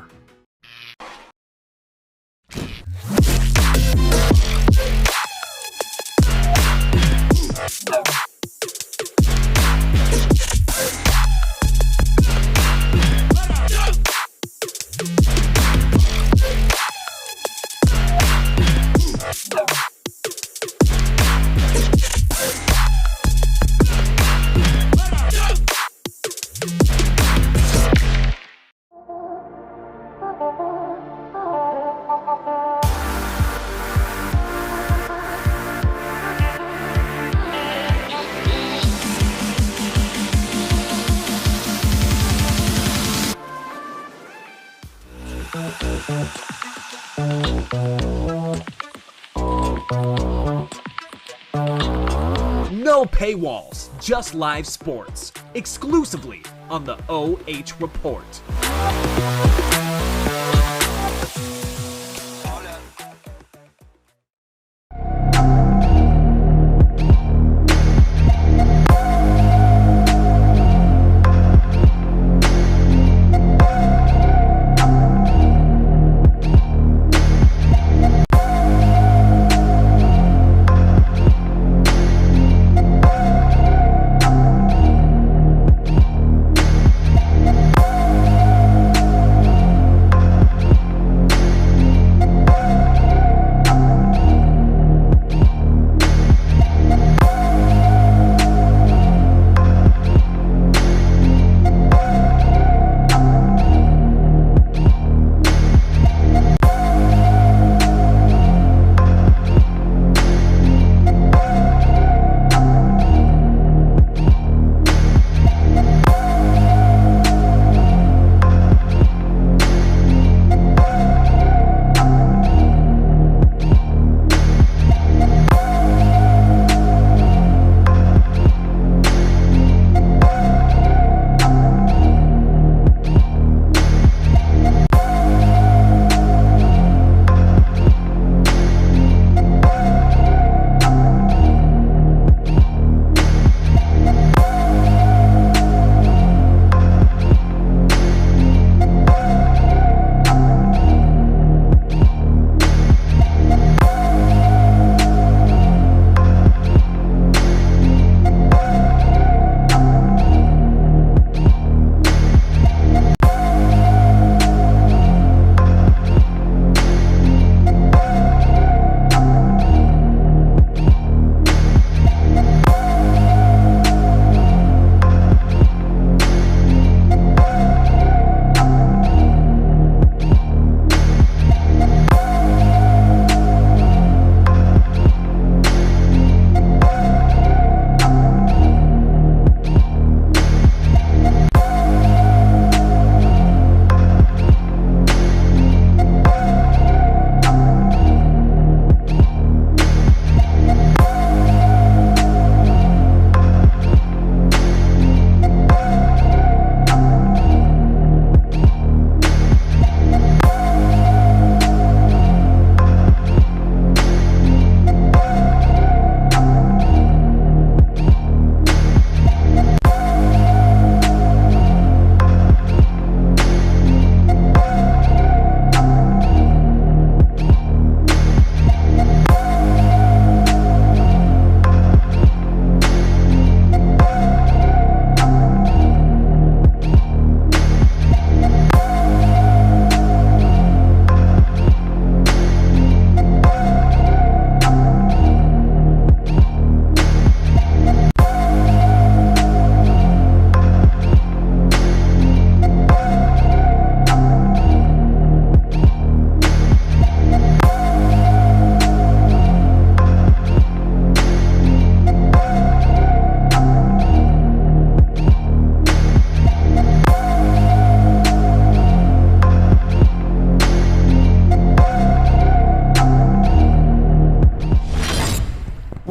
No paywalls, just live sports, exclusively on the OH Report.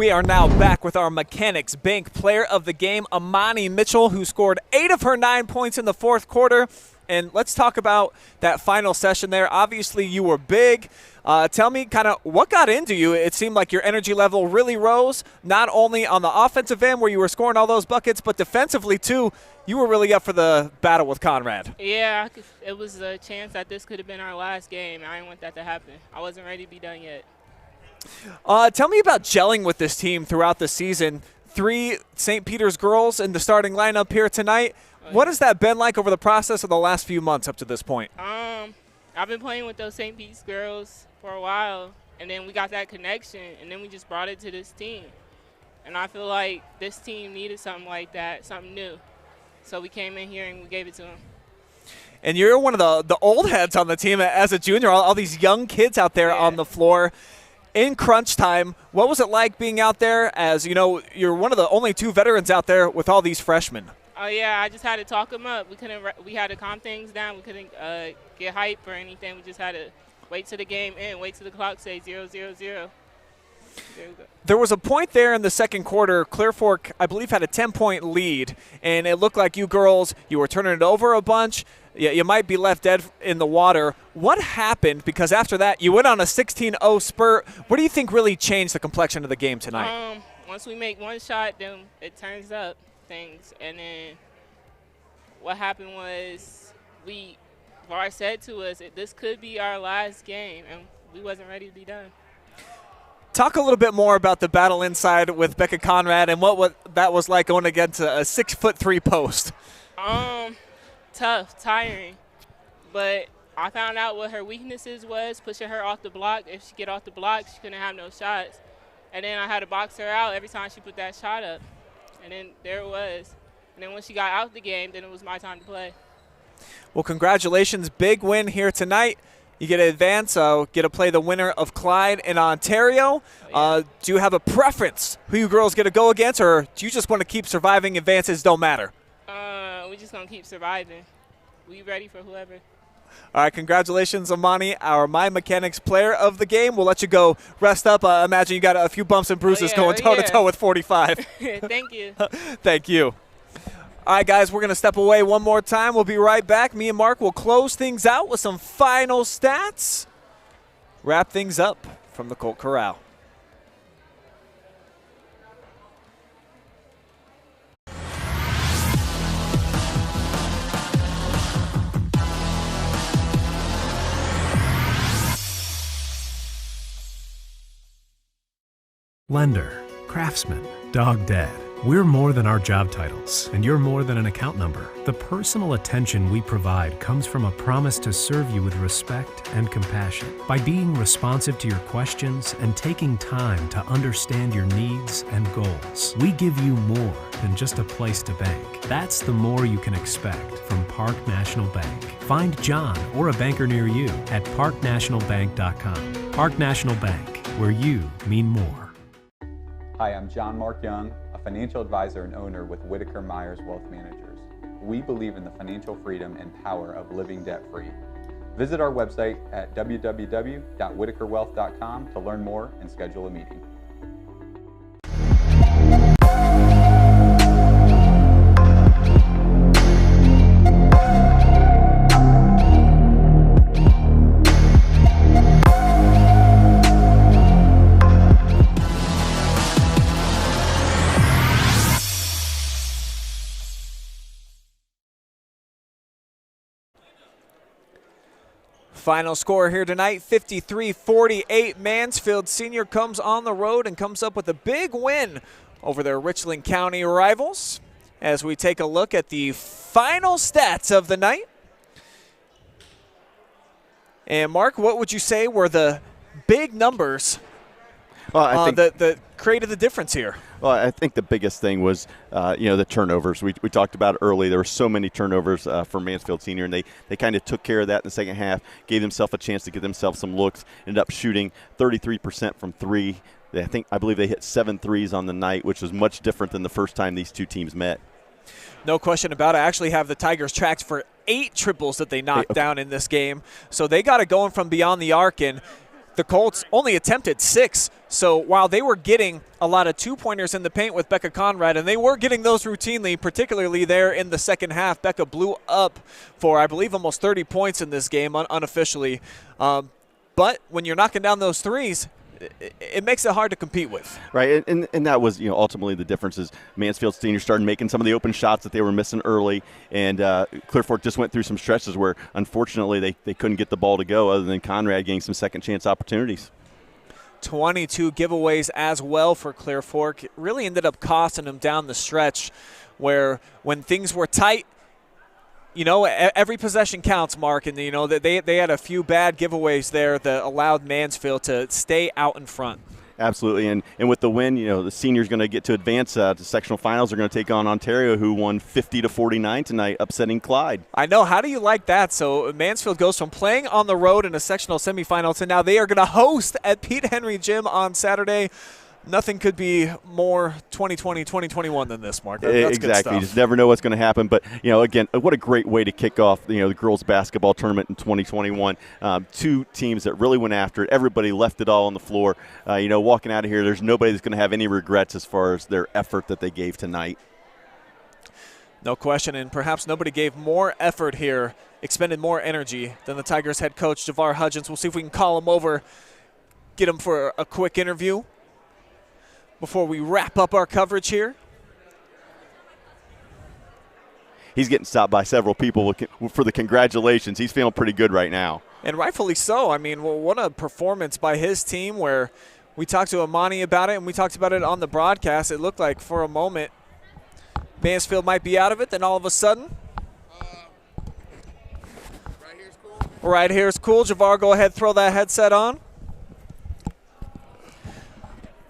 We are now back with our Mechanics Bank player of the game, Amani Mitchell, who scored 8 of her 9 points in the fourth quarter. And let's talk about that final session there. Obviously, you were big. Tell me kind of what got into you. It seemed like your energy level really rose, not only on the offensive end where you were scoring all those buckets, but defensively too. You were really up for the battle with Conrad. Yeah, it was a chance that this could have been our last game. I didn't want that to happen. I wasn't ready to be done yet. Tell me about gelling with this team throughout the season. 3 St. Peter's girls in the starting lineup here tonight. What has that been like over the process of the last few months up to this point? I've been playing with those St. Pete's girls for a while, and then we got that connection, and then we just brought it to this team. And I feel like this team needed something like that, something new. So we came in here and we gave it to them. And you're one of the old heads on the team as a junior, all these young kids out there on the floor. In crunch time, what was it like being out there as, you know, you're one of the only 2 veterans out there with all these freshmen? Oh, yeah, I just had to talk them up. We had to calm things down. We couldn't get hype or anything. We just had to wait till the game end, wait till the clock say 0-0-0. There was a point there in the second quarter. Clear Fork, I believe, had a 10-point lead, and it looked like you girls, you were turning it over a bunch. You might be left dead in the water. What happened? Because after that, you went on a 16-0 spurt. What do you think really changed the complexion of the game tonight? Once we make one shot, then it turns up things. And then what happened was VAR said to us, this could be our last game, and we wasn't ready to be done. Talk a little bit more about the battle inside with Becca Conrad and what that was like going against a 6'3" post. Tough, tiring, but I found out what her weaknesses was, pushing her off the block. If she get off the block, she couldn't have no shots. And then I had to box her out every time she put that shot up. And then there it was. And then when she got out the game, then it was my time to play. Well, congratulations. Big win here tonight. You get to advance, get to play the winner of Clyde in Ontario. Do you have a preference who you girls get to go against, or do you just want to keep surviving? Advances don't matter? We're just going to keep surviving. We ready for whoever. All right, congratulations, Amani, our My Mechanics player of the game. We'll let you go rest up. Imagine you got a few bumps and bruises going toe-to-toe with 45. Thank you. Thank you. All right, guys, we're going to step away one more time. We'll be right back. Me and Mark will close things out with some final stats. Wrap things up from the Colt Corral. Lender, craftsman, dog dead. We're more than our job titles, and you're more than an account number. The personal attention we provide comes from a promise to serve you with respect and compassion. By being responsive to your questions and taking time to understand your needs and goals, we give you more than just a place to bank. That's the more you can expect from Park National Bank. Find John or a banker near you at parknationalbank.com. Park National Bank, where you mean more. Hi, I'm John Mark Young, a financial advisor and owner with Whitaker Myers Wealth Managers. We believe in the financial freedom and power of living debt-free. Visit our website at www.whitakerwealth.com to learn more and schedule a meeting. Final score here tonight, 53-48. Mansfield Senior comes on the road and comes up with a big win over their Richland County rivals. As we take a look at the final stats of the night. And Mark, what would you say were the big numbers that created the difference here? Well, I think the biggest thing was, the turnovers. We talked about it early. There were so many turnovers for Mansfield Senior, and they kind of took care of that in the second half, gave themselves a chance to get themselves some looks, ended up shooting 33% from three. I believe they hit 7 threes on the night, which was much different than the first time these two teams met. No question about it. I actually have the Tigers tracked for 8 triples that they knocked down in this game. So they got it going from beyond the arc, and the Colts only attempted 6. So while they were getting a lot of two-pointers in the paint with Becca Conrad, and they were getting those routinely, particularly there in the second half, Becca blew up for, I believe, almost 30 points in this game unofficially. But when you're knocking down those threes, it makes it hard to compete with. Right, and that was, ultimately the difference is Mansfield Senior started making some of the open shots that they were missing early, and Clear Fork just went through some stretches where, unfortunately, they couldn't get the ball to go other than Conrad getting some second-chance opportunities. 22 giveaways as well for Clear Fork. It really ended up costing them down the stretch where when things were tight, every possession counts, Mark, and they had a few bad giveaways there that allowed Mansfield to stay out in front. Absolutely, and with the win, the Seniors going to get to advance to sectional finals. They're going to take on Ontario, who won 50-49 tonight, upsetting Clyde. I know. How do you like that? So Mansfield goes from playing on the road in a sectional semifinal to now they are going to host at Pete Henry Gym on Saturday. Nothing could be more 2020, 2021 than this, Mark. That's exactly. Good stuff. You just never know what's going to happen. But, again, what a great way to kick off, the girls' basketball tournament in 2021. Two teams that really went after it. Everybody left it all on the floor. Walking out of here, there's nobody that's going to have any regrets as far as their effort that they gave tonight. No question, and perhaps nobody gave more effort here, expended more energy than the Tigers head coach, Javar Hudgens. We'll see if we can call him over, get him for a quick interview before we wrap up our coverage here. He's getting stopped by several people for the congratulations. He's feeling pretty good right now. And rightfully so. I mean, what a performance by his team where we talked to Amani about it and we talked about it on the broadcast. It looked like for a moment Mansfield might be out of it. Then all of a sudden, right here's cool. Right here's cool. Javar, go ahead, throw that headset on.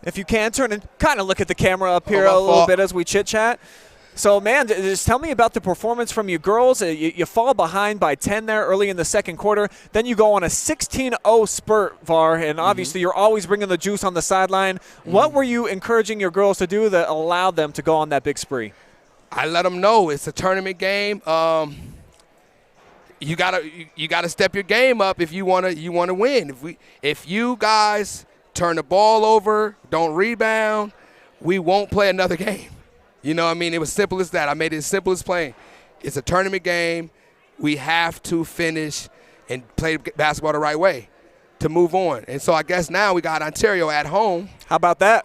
If you can, turn and kind of look at the camera up here a little bit as we chit-chat. So, man, just tell me about the performance from you girls. You fall behind by 10 there early in the second quarter. Then you go on a 16-0 spurt, VAR, and obviously you're always bringing the juice on the sideline. What were you encouraging your girls to do that allowed them to go on that big spree? I let them know it's a tournament game. You gotta step your game up if you wanna win. If you guys turn the ball over, don't rebound, we won't play another game. You know what I mean? It was simple as that. I made it as simple as playing. It's a tournament game. We have to finish and play basketball the right way to move on. And so I guess now we got Ontario at home. How about that?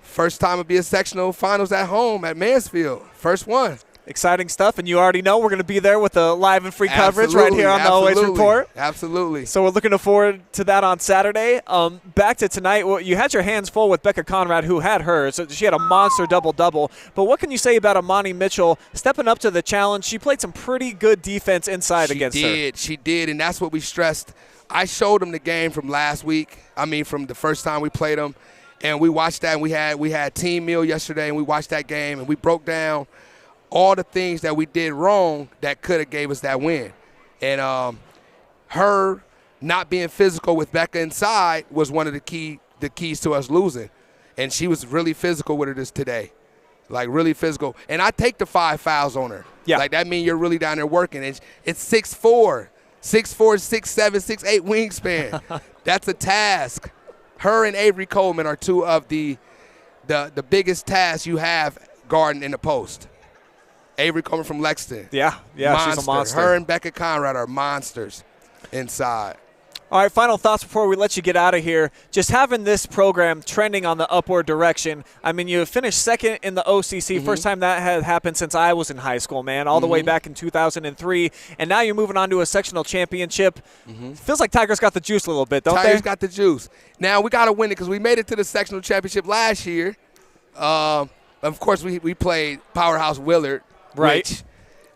First time it'll be a sectional finals at home at Mansfield. First one. Exciting stuff, and you already know we're going to be there with the live and free coverage right here on the OH.REPORT. Absolutely. So we're looking forward to that on Saturday. Back to tonight, well, you had your hands full with Becca Conrad, who had hers. So she had a monster double-double. But what can you say about Amani Mitchell stepping up to the challenge? She played some pretty good defense inside against her. She did, and that's what we stressed. I showed them the game from last week, from the first time we played them, and we watched that. And we had team meal yesterday, and we watched that game, and we broke down all the things that we did wrong that could have gave us that win. And her not being physical with Becca inside was one of the keys to us losing. And she was really physical with her today, like really physical. And I take the 5 fouls on her. Yeah. Like that means you're really down there working. And it's 6'4", 6'7", 6'8" wingspan. That's a task. Her and Avery Coleman are two of the biggest tasks you have guarding in the post. Avery coming from Lexington. Yeah, she's a monster. Her and Becca Conrad are monsters inside. All right, final thoughts before we let you get out of here. Just having this program trending on the upward direction. I mean, you finished second in the OCC. First time that had happened since I was in high school, man, all the way back in 2003. And now you're moving on to a sectional championship. Feels like Tigers got the juice a little bit, don't they? Tigers got the juice. Now we got to win it because we made it to the sectional championship last year. Of course, we played Powerhouse Willard. Right.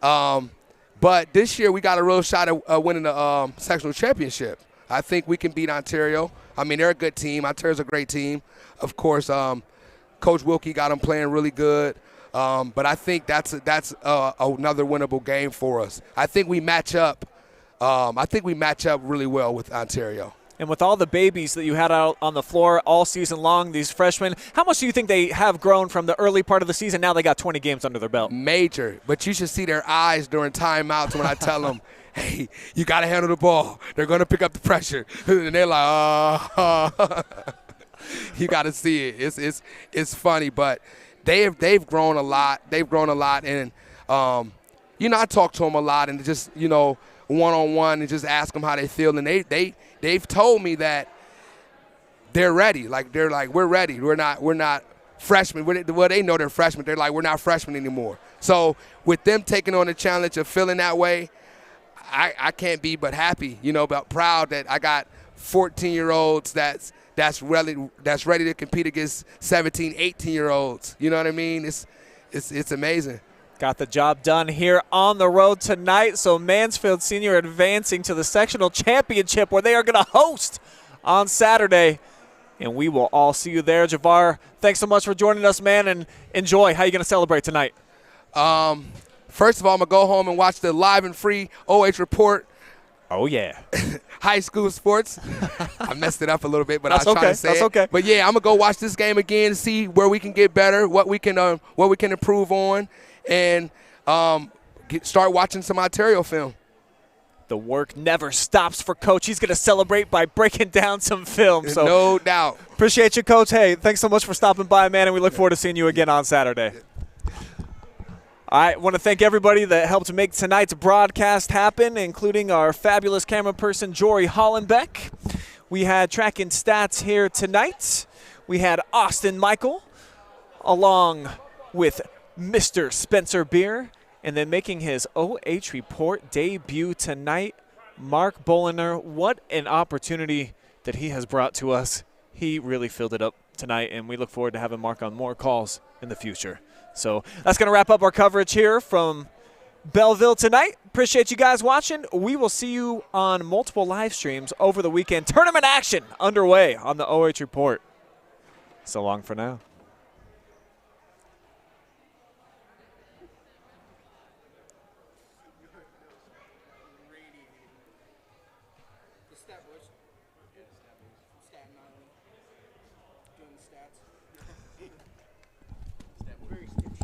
But this year we got a real shot at winning the sectional championship. I think we can beat Ontario. I mean, they're a good team. Ontario's a great team. Of course, Coach Wilkie got them playing really good. But I think that's another winnable game for us. I think we match up. Really well with Ontario. And with all the babies that you had out on the floor all season long, these freshmen, how much do you think they have grown from the early part of the season? Now they got 20 games under their belt. Major. But you should see their eyes during timeouts when I tell them, hey, you got to handle the ball. They're going to pick up the pressure. And they're like, you got to see it. It's funny, but they've grown a lot. They've grown a lot, and I talk to them a lot, and just one-on-one, and just ask them how they feel, and they've told me that they're ready. They're like, we're ready. We're not freshmen. Well, they know they're freshmen. They're like, we're not freshmen anymore. So with them taking on the challenge of feeling that way, I can't be but happy, but proud that I got 14-year-olds that's ready to compete against 17, 18-year-olds. You know what I mean? It's amazing. Got the job done here on the road tonight. So Mansfield Senior advancing to the sectional championship, where they are going to host on Saturday. And we will all see you there. Javar, thanks so much for joining us, man, and enjoy. How are you going to celebrate tonight? First of all, I'm going to go home and watch the live and free OH.REPORT. Oh, yeah. High school sports. I messed it up a little bit, but I was okay. trying to say That's it. okay. But, yeah, I'm going to go watch this game again, see where we can get better, what we can improve on, and start watching some Ontario film. The work never stops for Coach. He's going to celebrate by breaking down some film. So no doubt. Appreciate you, Coach. Hey, thanks so much for stopping by, man, and we look forward to seeing you again on Saturday. All right, want to thank everybody that helped make tonight's broadcast happen, including our fabulous camera person, Jory Hollenbeck. We had tracking stats here tonight. We had Austin Michael along with Mr. Spencer Beer. And then making his OH Report debut tonight, Mark Boliner. What an opportunity that he has brought to us. He really filled it up tonight, and we look forward to having Mark on more calls in the future. So that's going to wrap up our coverage here from Belleville tonight. Appreciate you guys watching. We will see you on multiple live streams over the weekend. Tournament action underway on the OH Report. So long for now.